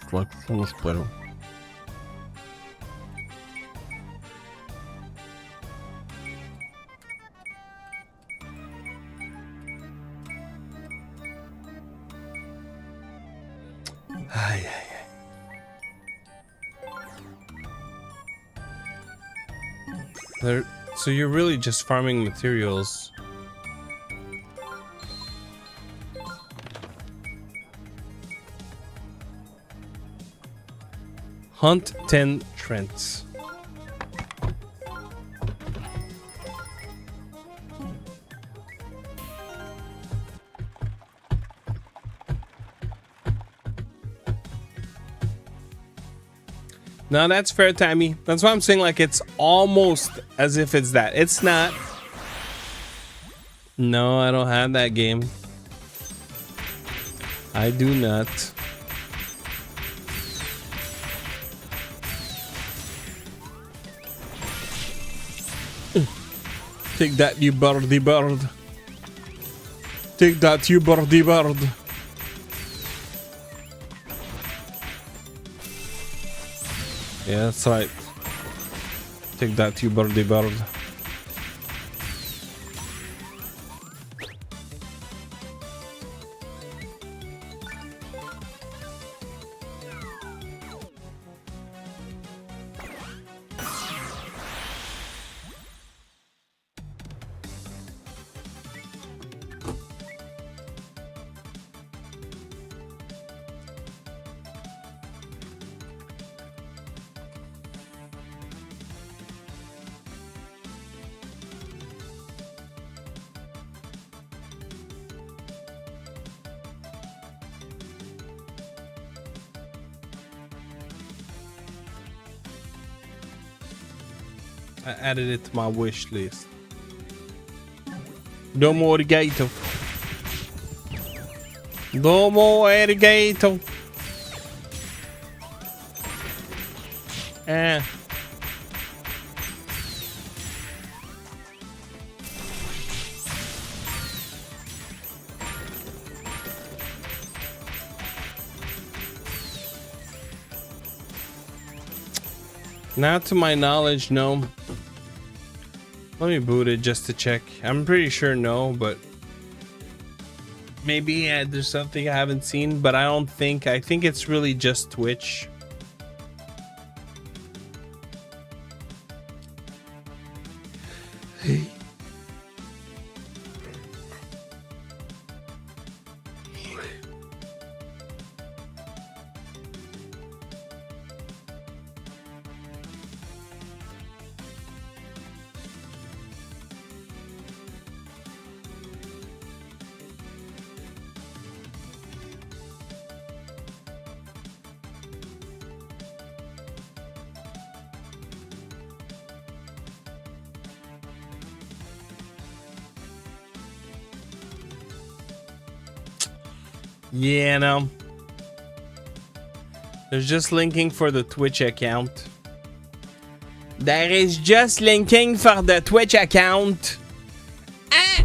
it's like so much better. So you're really just farming materials. Hunt 10 Trents. No, that's fair, Tammy. That's why I'm saying, like, it's almost as if it's that. It's not. No, I don't have that game. I do not. Take that, you birdie bird. Take that, you birdie bird. Yeah, that's right. Take that, you birdie bird. I added it to my wish list. Domo arigato. Domo arigato. Not to my knowledge, no. Let me boot it just to check. I'm pretty sure no, but maybe there's something I haven't seen, but I don't think. I think it's really just Twitch. Yeah, no. There's just linking for the Twitch account. There is just linking for the Twitch account. Ah!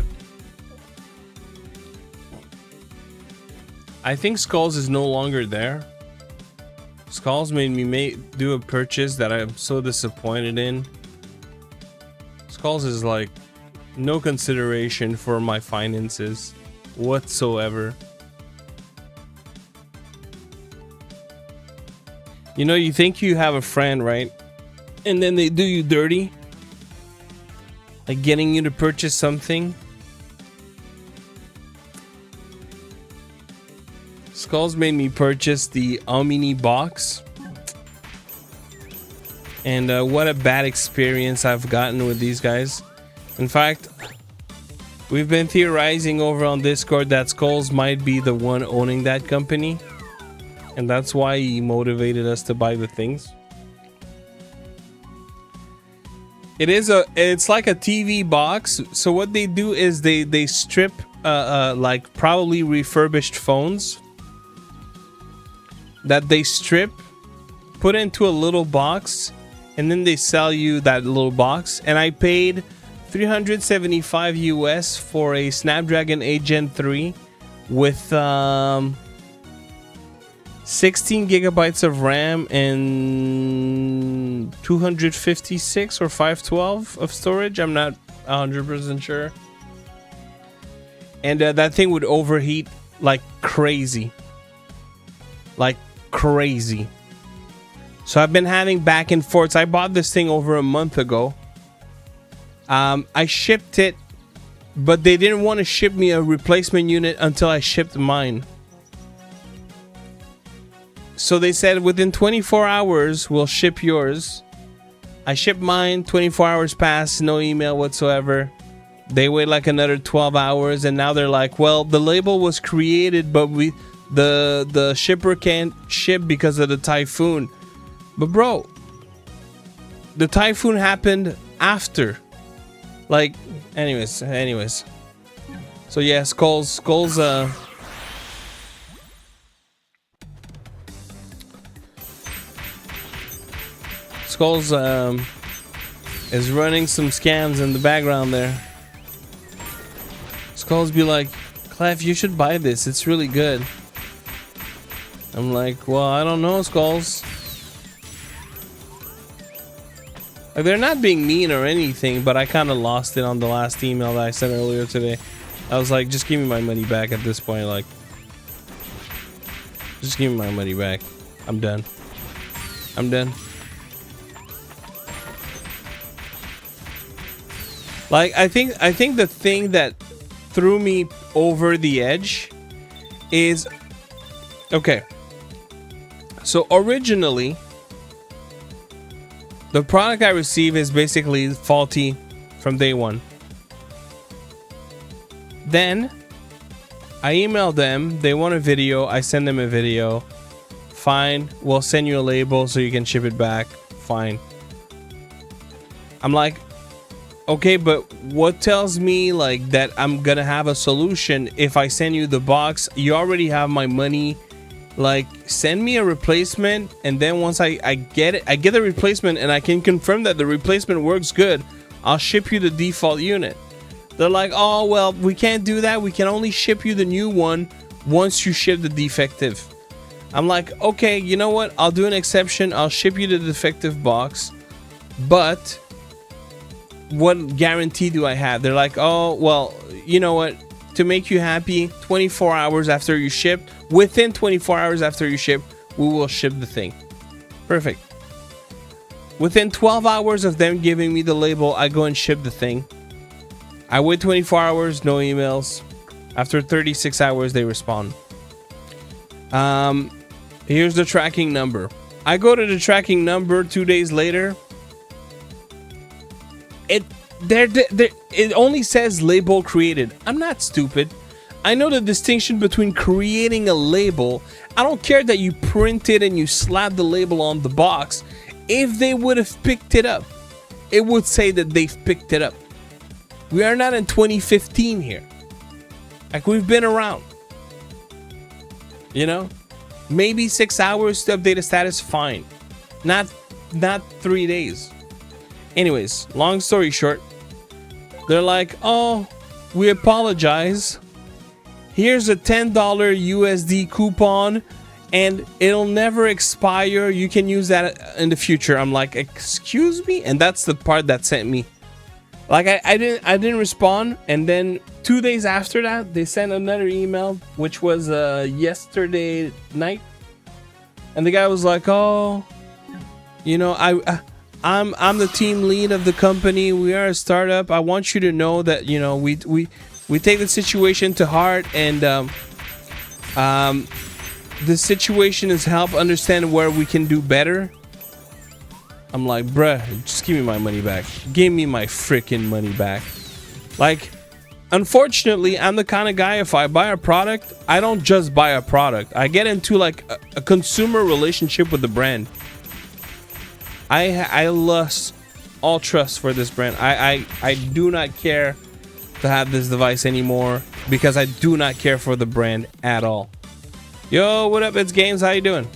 I think Skulls is no longer there. Skulls made me do a purchase that I'm so disappointed in. Skulls is like no consideration for my finances whatsoever. You know, you think you have a friend, right? And then they do you dirty. Like getting you to purchase something. Skulls made me purchase the Omni box. And what a bad experience I've gotten with these guys. In fact, we've been theorizing over on Discord that Skulls might be the one owning that company. And that's why he motivated us to buy the things. It's like a TV box. So what they do is they strip like probably refurbished phones that they strip, put into a little box, and then they sell you that little box. And I paid $375 US for a Snapdragon 8 Gen 3 with 16 gigabytes of RAM and 256 or 512 of storage. I'm not 100% sure. And that thing would overheat like crazy. Like crazy. So I've been having back and forths. I bought this thing over a month ago. I shipped it, but they didn't want to ship me a replacement unit until I shipped mine. So they said within 24 hours we'll ship yours. I shipped mine, 24 hours passed, no email whatsoever. They wait like another 12 hours and now they're like, well, the label was created but the shipper can't ship because of the typhoon. But bro, the typhoon happened after. Like, anyways. So yeah, Skulls Skulls is running some scams in the background there. Skulls be like, Klef, you should buy this. It's really good. I'm like, well, I don't know, Skulls. Like, they're not being mean or anything, but I kind of lost it on the last email that I sent earlier today. I was like, just give me my money back at this point. Like, just give me my money back. I'm done. Like, I think the thing that threw me over the edge is, okay, so originally the product I receive is basically faulty from day one. Then I email them, they want a video, I send them a video. Fine, we'll send you a label so you can ship it back. Fine. I'm like, Okay, but what tells me like that I'm gonna have a solution if I send you the box? You already have my money. Like, send me a replacement, and then once I get it, I get the replacement, and I can confirm that the replacement works good. I'll ship you the default unit. They're like, oh well, we can't do that. We can only ship you the new one once you ship the defective. I'm like, okay, you know what? I'll do an exception. I'll ship you the defective box, but what guarantee do I have? They're like, oh, well, you know what? To make you happy, 24 hours after you ship, within 24 hours after you ship, we will ship the thing. Perfect. Within 12 hours of them giving me the label, I go and ship the thing. I wait 24 hours, no emails. After 36 hours, they respond. Here's the tracking number. I go to the tracking number 2 days later. It only says label created. I'm not stupid. I know the distinction between creating a label. I don't care that you print it and you slap the label on the box. If they would have picked it up, it would say that they've picked it up. We are not in 2015 here. Like, we've been around. You know? Maybe 6 hours to update a status, fine. Not 3 days. Anyways, long story short, they're like, oh, we apologize. Here's a $10 USD coupon, and it'll never expire. You can use that in the future. I'm like, excuse me? And that's the part that sent me. Like, I didn't respond, and then 2 days after that, they sent another email, which was yesterday night. And the guy was like, oh, you know, I'm the team lead of the company. We are a startup. I want you to know that, you know, we take the situation to heart, and the situation is help understand where we can do better. I'm like, bruh, just give me my money back. Give me my freaking money back. Like, unfortunately, I'm the kind of guy, if I buy a product, I don't just buy a product. I get into like a consumer relationship with the brand. I lost all trust for this brand. I do not care to have this device anymore because I do not care for the brand at all. Yo, what up? It's Games. How you doing?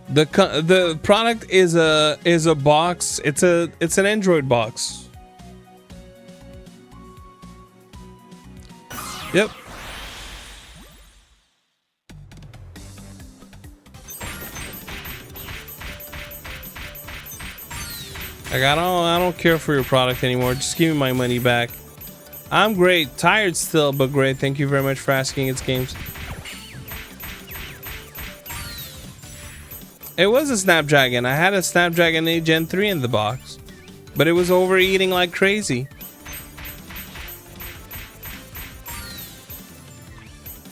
The product is a box. It's an Android box. Yep. Like, I don't care for your product anymore. Just give me my money back. I'm great. Tired still, but great. Thank you very much for asking. It's Games. It was a Snapdragon. I had a Snapdragon 8 Gen 3 in the box, but it was overheating like crazy.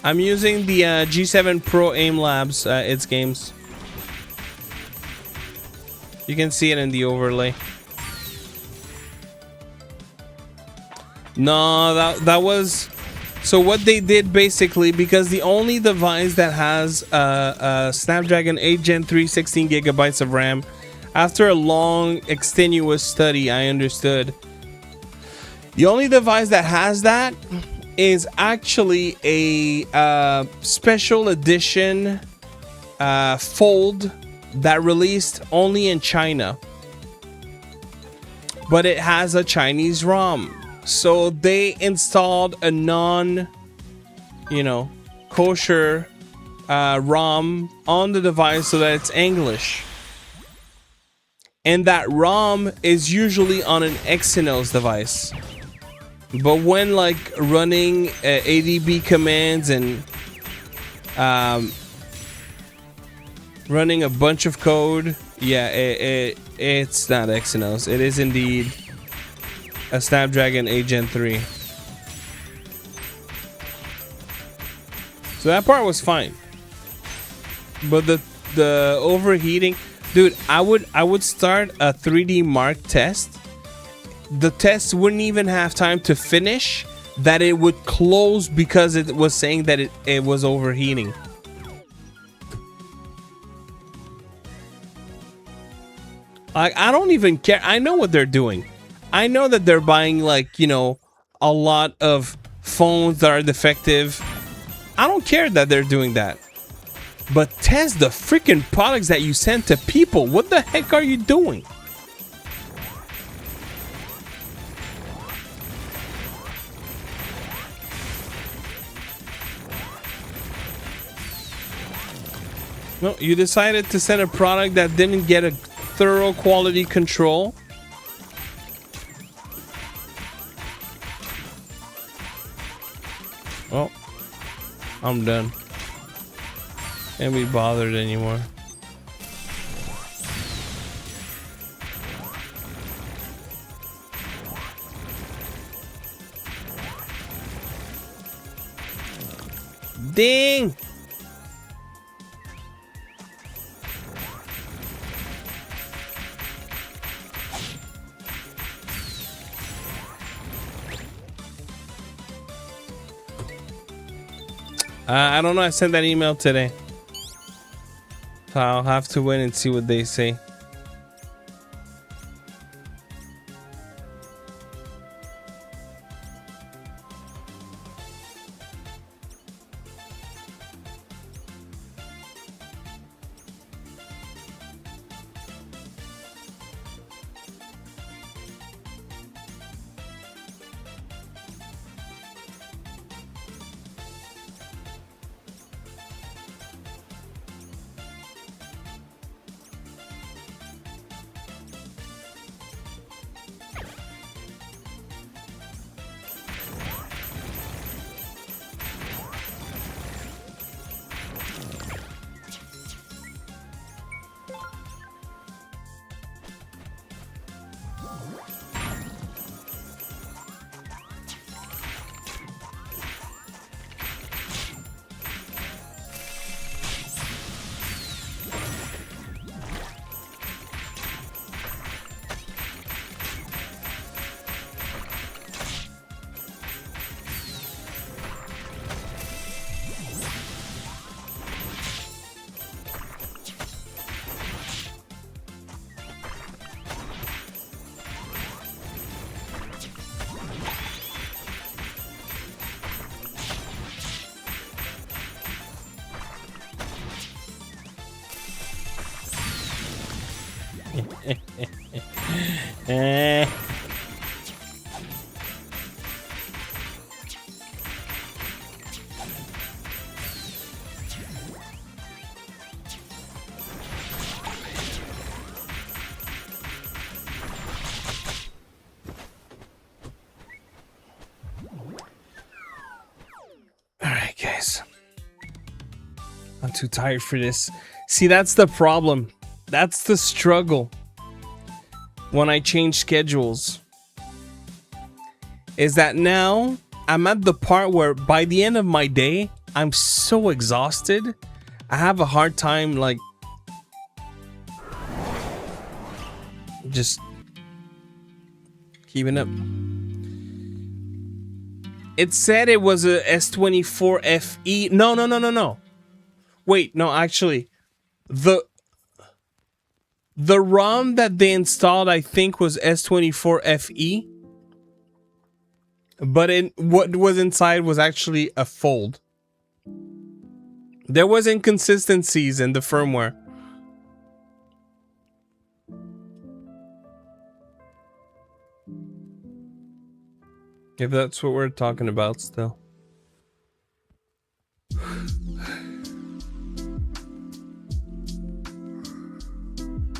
I'm using the G7 Pro Aimlabs. It's Games. You can see it in the overlay. No, that was... So what they did basically, because the only device that has a Snapdragon 8 Gen 3 16 gigabytes of RAM, after a long extenuous study, I understood the only device that has that is actually a special edition Fold that released only in China, but it has a Chinese ROM. So they installed a kosher ROM on the device so that it's English. And that ROM is usually on an Exynos device. But when like running ADB commands and running a bunch of code, yeah, it's not Exynos. It is indeed a Snapdragon 8 Gen 3. So that part was fine. But the overheating, dude, I would start a 3D Mark test. The test wouldn't even have time to finish that it would close because it was saying that it was overheating. I don't even care. I know what they're doing. I know that they're buying, like, you know, a lot of phones that are defective. I don't care that they're doing that. But test the freaking products that you send to people. What the heck are you doing? No, you decided to send a product that didn't get a thorough quality control. Oh, I'm done. Can't be bothered anymore. Ding! I don't know. I sent that email today. So I'll have to wait and see what they say. Alright, guys. I'm too tired for this. See, that's the problem. That's the struggle when I change schedules. Is that now I'm at the part where by the end of my day, I'm so exhausted. I have a hard time, like, just keeping up. It said it was a S24 FE. No. Wait, no, actually, the ROM that they installed, I think, was S24 FE. But what was inside was actually a fold. There was inconsistencies in the firmware. If that's what we're talking about still.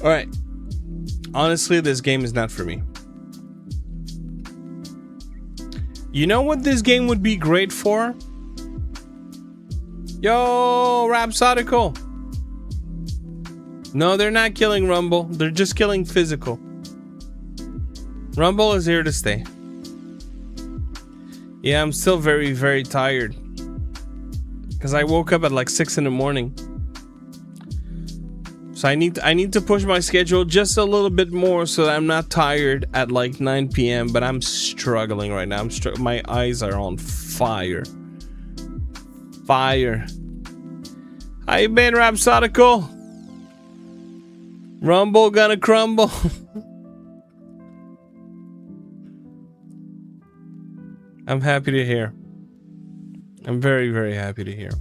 Alright. Honestly, this game is not for me. You know what this game would be great for? Yo, Rhapsodical. No, they're not killing Rumble. They're just killing Physical. Rumble is here to stay. Yeah, I'm still very, very tired. Because I woke up at like 6 in the morning. So I need to push my schedule just a little bit more so that I'm not tired at like 9 p.m. But I'm struggling right now. My eyes are on fire. Fire. How you been, Rhapsodical? Rumble gonna crumble. I'm happy to hear. I'm very, very happy to hear.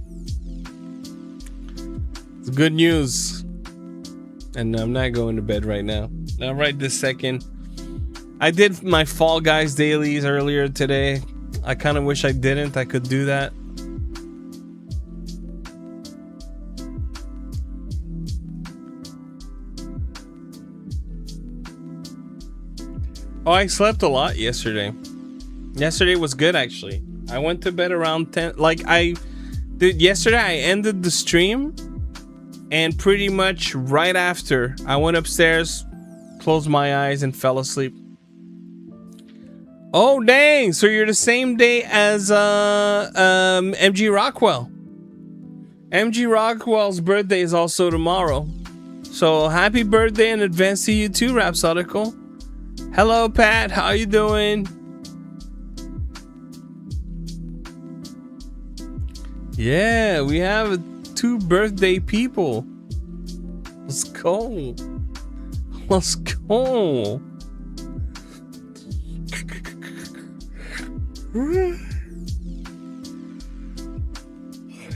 It's good news. And I'm not going to bed right now. Not right this second. I did my Fall Guys dailies earlier today. I kind of wish I didn't. I could do that. Oh, I slept a lot yesterday. Yesterday was good, actually. I went to bed around 10. Like, yesterday I ended the stream. And pretty much right after, I went upstairs, closed my eyes, and fell asleep. Oh, dang. So you're the same day as MG Rockwell. MG Rockwell's birthday is also tomorrow. So happy birthday in advance to you too, Rhapsodical. Hello, Pat. How you doing? Yeah, we have 2 birthday people. Let's go. Let's go.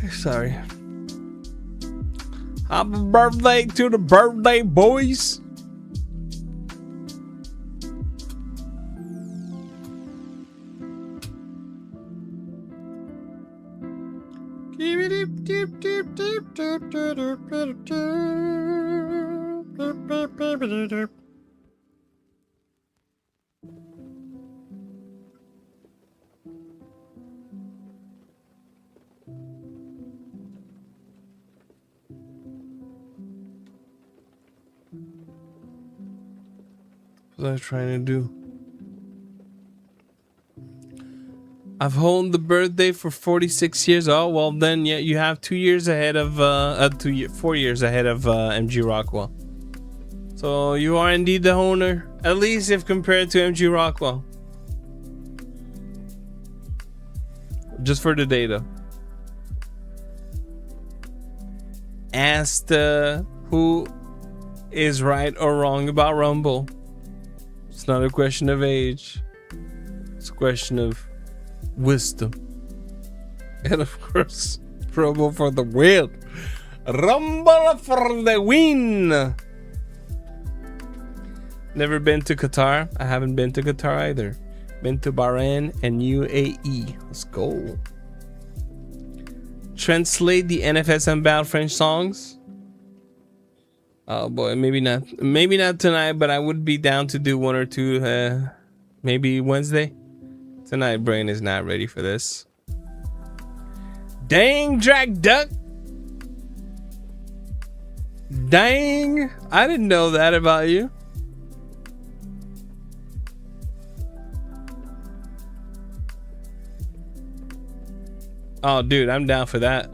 Sorry. Happy birthday to the birthday boys. What was I trying to do? I've held the birthday for 46 years. Oh, well then, yeah, you have 2 years ahead of 4 years ahead of MG Rockwell. So you are indeed the owner, at least if compared to MG Rockwell. Just for the data. Asked who is right or wrong about Rumble. It's not a question of age. It's a question of wisdom. And of course, Rumble for the win. Rumble for the win. Never been to Qatar. I haven't been to Qatar either. Been to Bahrain and UAE. Let's go. Translate the NFS bound French songs. Oh boy, maybe not. Maybe not tonight, but I would be down to do 1 or 2. Maybe Wednesday. Tonight, brain is not ready for this. Dang, Drag Duck. Dang, I didn't know that about you. Oh, dude, I'm down for that.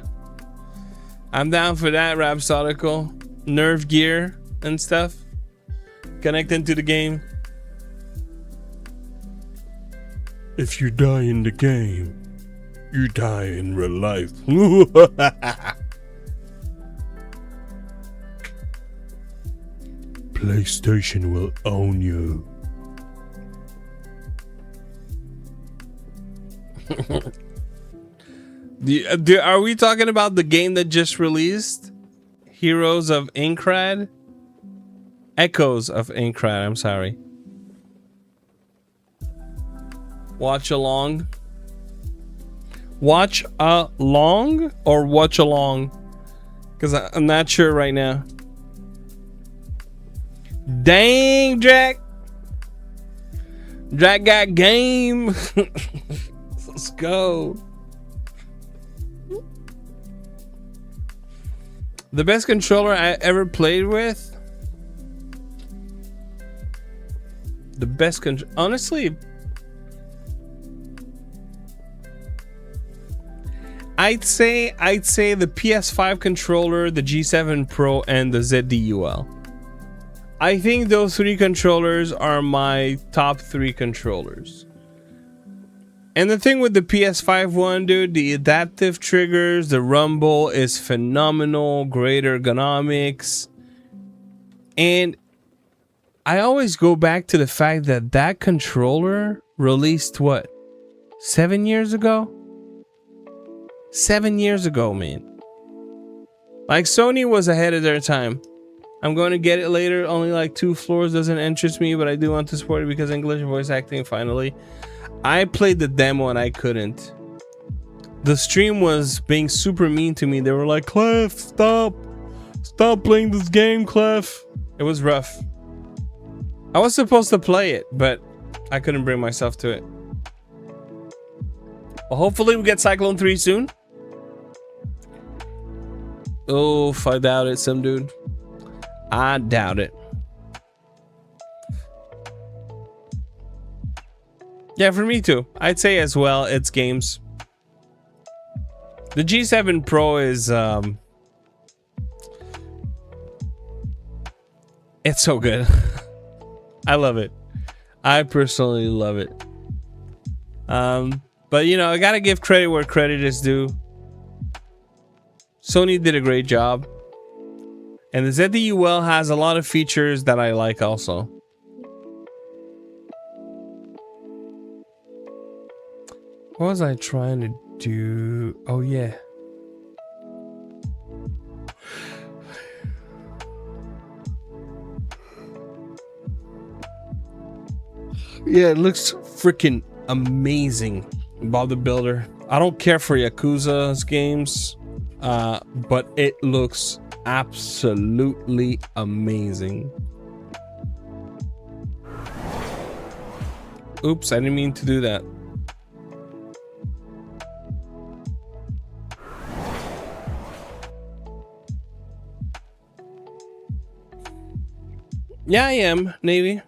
I'm down for that, Rhapsodical. Nerve gear and stuff. Connecting to the game. If you die in the game, you die in real life. PlayStation will own you. Are we talking about the game that just released? Heroes of Inkrad? Echoes of Inkrad, I'm sorry. Watch along. Watch along or watch along? Because I'm not sure right now. Dang, Jack. Jack got game. Let's go. The best controller I ever played with? The best controller... Honestly... I'd say the PS5 controller, the G7 Pro, and the ZDUL. I think those 3 controllers are my top 3 controllers. And the thing with the PS5 one, dude, the adaptive triggers, the rumble is phenomenal, great ergonomics. And I always go back to the fact that that controller released what? 7 years ago? 7 years ago, man. Like, Sony was ahead of their time. I'm going to get it later. Only like 2 floors doesn't interest me, but I do want to support it because English voice acting finally. I played the demo and I couldn't. The stream was being super mean to me. They were like, Klef, stop. Stop playing this game, Klef. It was rough. I was supposed to play it, but I couldn't bring myself to it. Well, hopefully we get Cyclone 3 soon. Oh, if I doubt it, some dude. I doubt it. Yeah, for me too. I'd say as well, it's games. The G7 Pro is it's so good. I love it. I personally love it. But you know, I gotta give credit where credit is due. Sony did a great job. And the ZDUL has a lot of features that I like also. What was I trying to do? Oh yeah. Yeah, it looks freaking amazing. Bob the Builder. I don't care for Yakuza's games, but it looks absolutely amazing. Oops, I didn't mean to do that. Yeah, I am, Navy.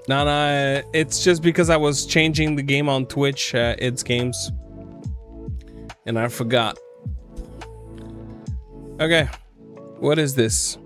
No, it's just because I was changing the game on Twitch, it's games. And I forgot. Okay, what is this?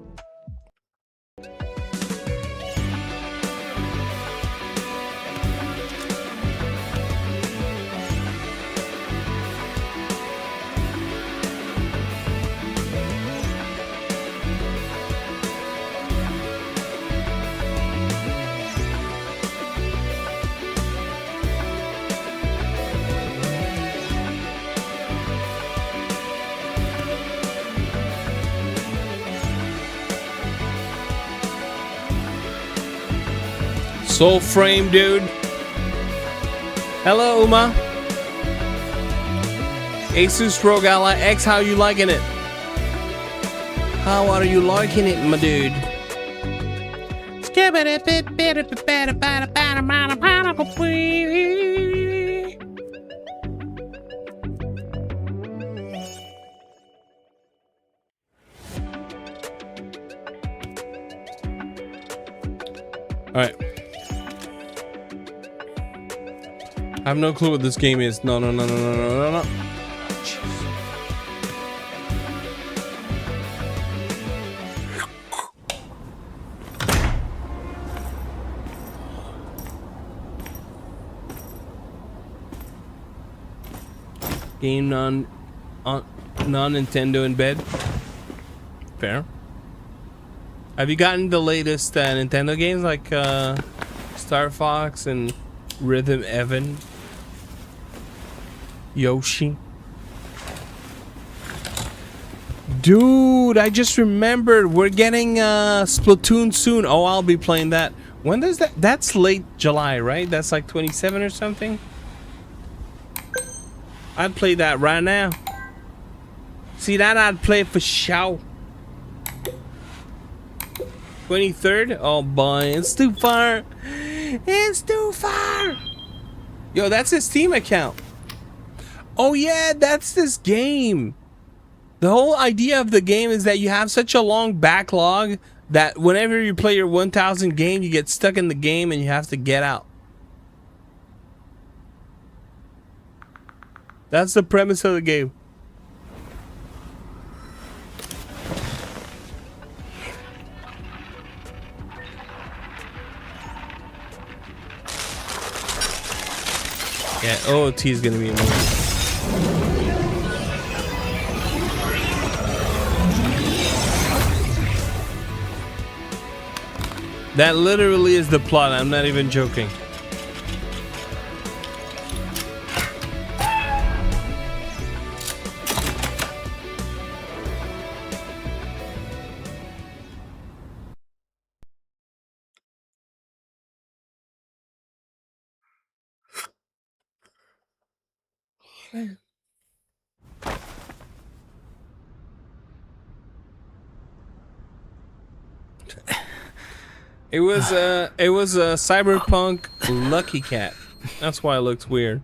Soul Frame, dude. Hello, Uma. Asus ROG Ally X, how you liking it? How are you liking it, my dude? All right. I have no clue what this game is. No. Jeez. Game non-Nintendo in bed. Fair. Have you gotten the latest Nintendo games like Star Fox and Rhythm Heaven? Yoshi. Dude, I just remembered we're getting Splatoon soon. Oh, I'll be playing that. When does that? That's late July, right? That's like 27 or something. I'd play that right now. See that? I'd play for show. 23rd? Oh boy, it's too far. It's too far. Yo, that's his Steam account. Oh yeah, that's this game. The whole idea of the game is that you have such a long backlog that whenever you play your 1000 game, you get stuck in the game and you have to get out. That's the premise of the game. Yeah, OOT is gonna be amazing. That literally is the plot. I'm not even joking. It was a cyberpunk Lucky Cat. That's why it looks weird.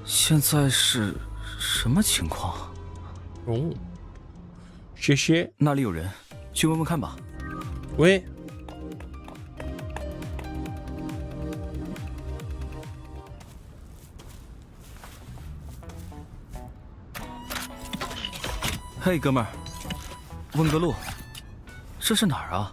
现在是什么情况？哦，谢谢。那里有人，去问问看吧。喂。嘿，哥们儿，问个路，这是哪儿啊？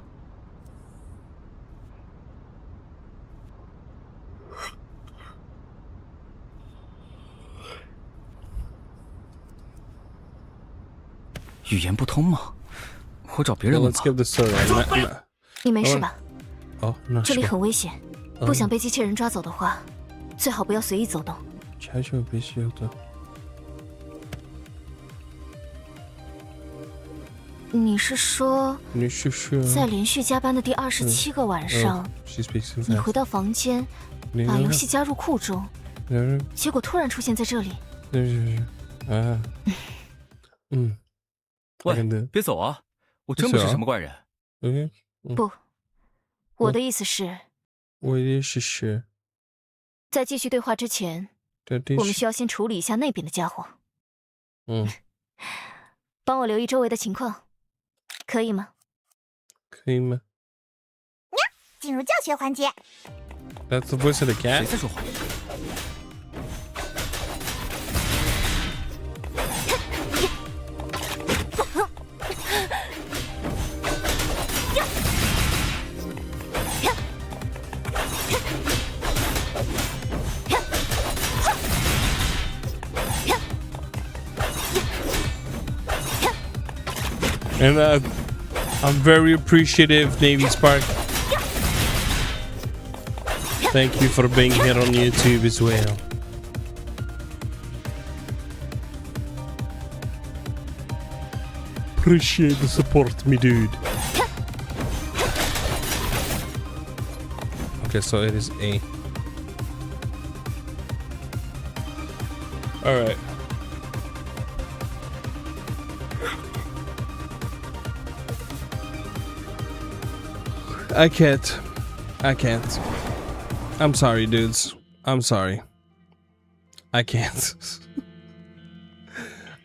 语言不通吗？我找别人问吧。你没事吧？哦，那这里很危险，不想被机器人抓走的话，最好不要随意走动。你是说在连续加班的第27个晚上，你回到房间，把游戏加入库中，结果突然出现在这里？喂，别走啊！我真不是什么怪人。不，我的意思是，在继续对话之前，我们需要先处理一下那边的家伙。帮我留意周围的情况。 可以吗？可以吗？进入教学环节。That's the voice of the cat. 谁在说话？And I'm very appreciative, Navy Spark. Thank you for being here on YouTube as well. Appreciate the support, me dude. Okay, so it is A. All right. I can't. I'm sorry, dudes. I'm sorry. I can't.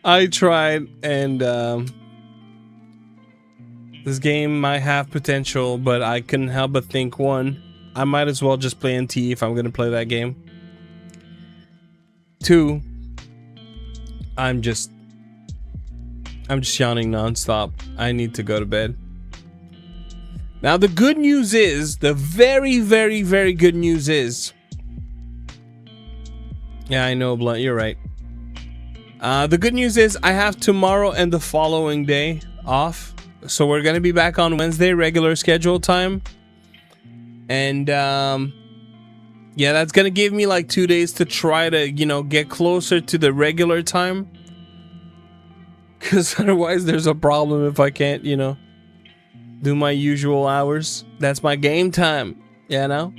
I tried, and this game might have potential, but I couldn't help but think, one, I might as well just play NT if I'm gonna play that game. Two, I'm just yawning nonstop. I need to go to bed. Now the good news is, the very, very, very good news is, yeah, I know, Blunt, you're right. The good news is I have tomorrow and the following day off. So we're gonna be back on Wednesday, regular schedule time. And yeah, that's gonna give me like 2 days to try to, you know, get closer to the regular time. Because otherwise there's a problem if I can't, you know, do my usual hours. That's my game time, you know?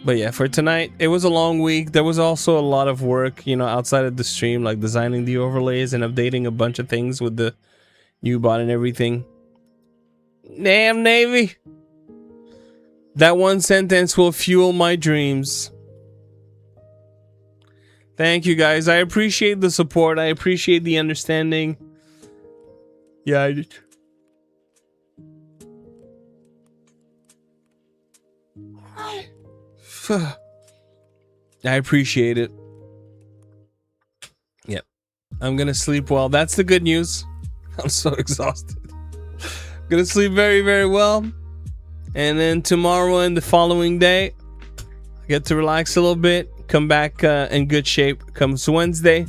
But yeah, for tonight, it was a long week. There was also a lot of work, you know, outside of the stream, like designing the overlays and updating a bunch of things with the new bot and everything. Damn, Navy. That one sentence will fuel my dreams. Thank you, guys. I appreciate the support. I appreciate the understanding. Yeah, I appreciate it. Yep. I'm gonna sleep well. That's the good news. I'm so exhausted. Gonna sleep very, very well. And then tomorrow and the following day, I get to relax a little bit. Come back in good shape comes Wednesday.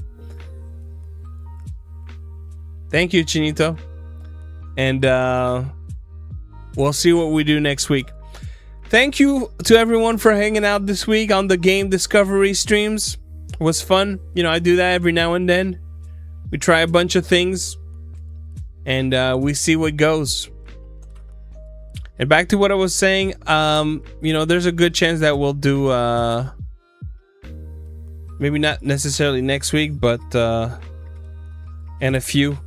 Thank you, Chinito. And we'll see what we do next week. Thank you to everyone for hanging out this week on the game discovery streams. It was fun. You know, I do that every now and then. We try a bunch of things and we see what goes. And back to what I was saying, you know, there's a good chance that we'll do maybe not necessarily next week, but and a few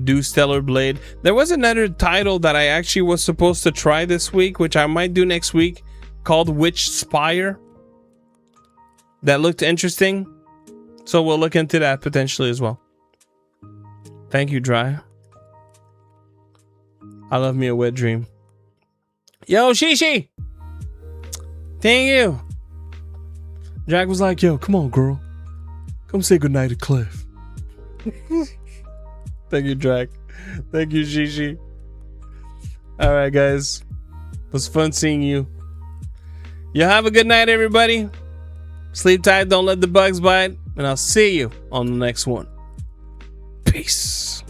do Stellar Blade. There was another title that I actually was supposed to try this week, which I might do next week, called Witch Spire. That looked interesting, so we'll look into that potentially as well. Thank you, Dry. I love me a wet dream. Yo, Shishi! Thank you. Jack was like, yo, come on, girl. Come say goodnight to Klef. Thank you, Jack. Thank you, Shishi. Alright, guys. It was fun seeing you. You have a good night, everybody. Sleep tight, don't let the bugs bite. And I'll see you on the next one. Peace.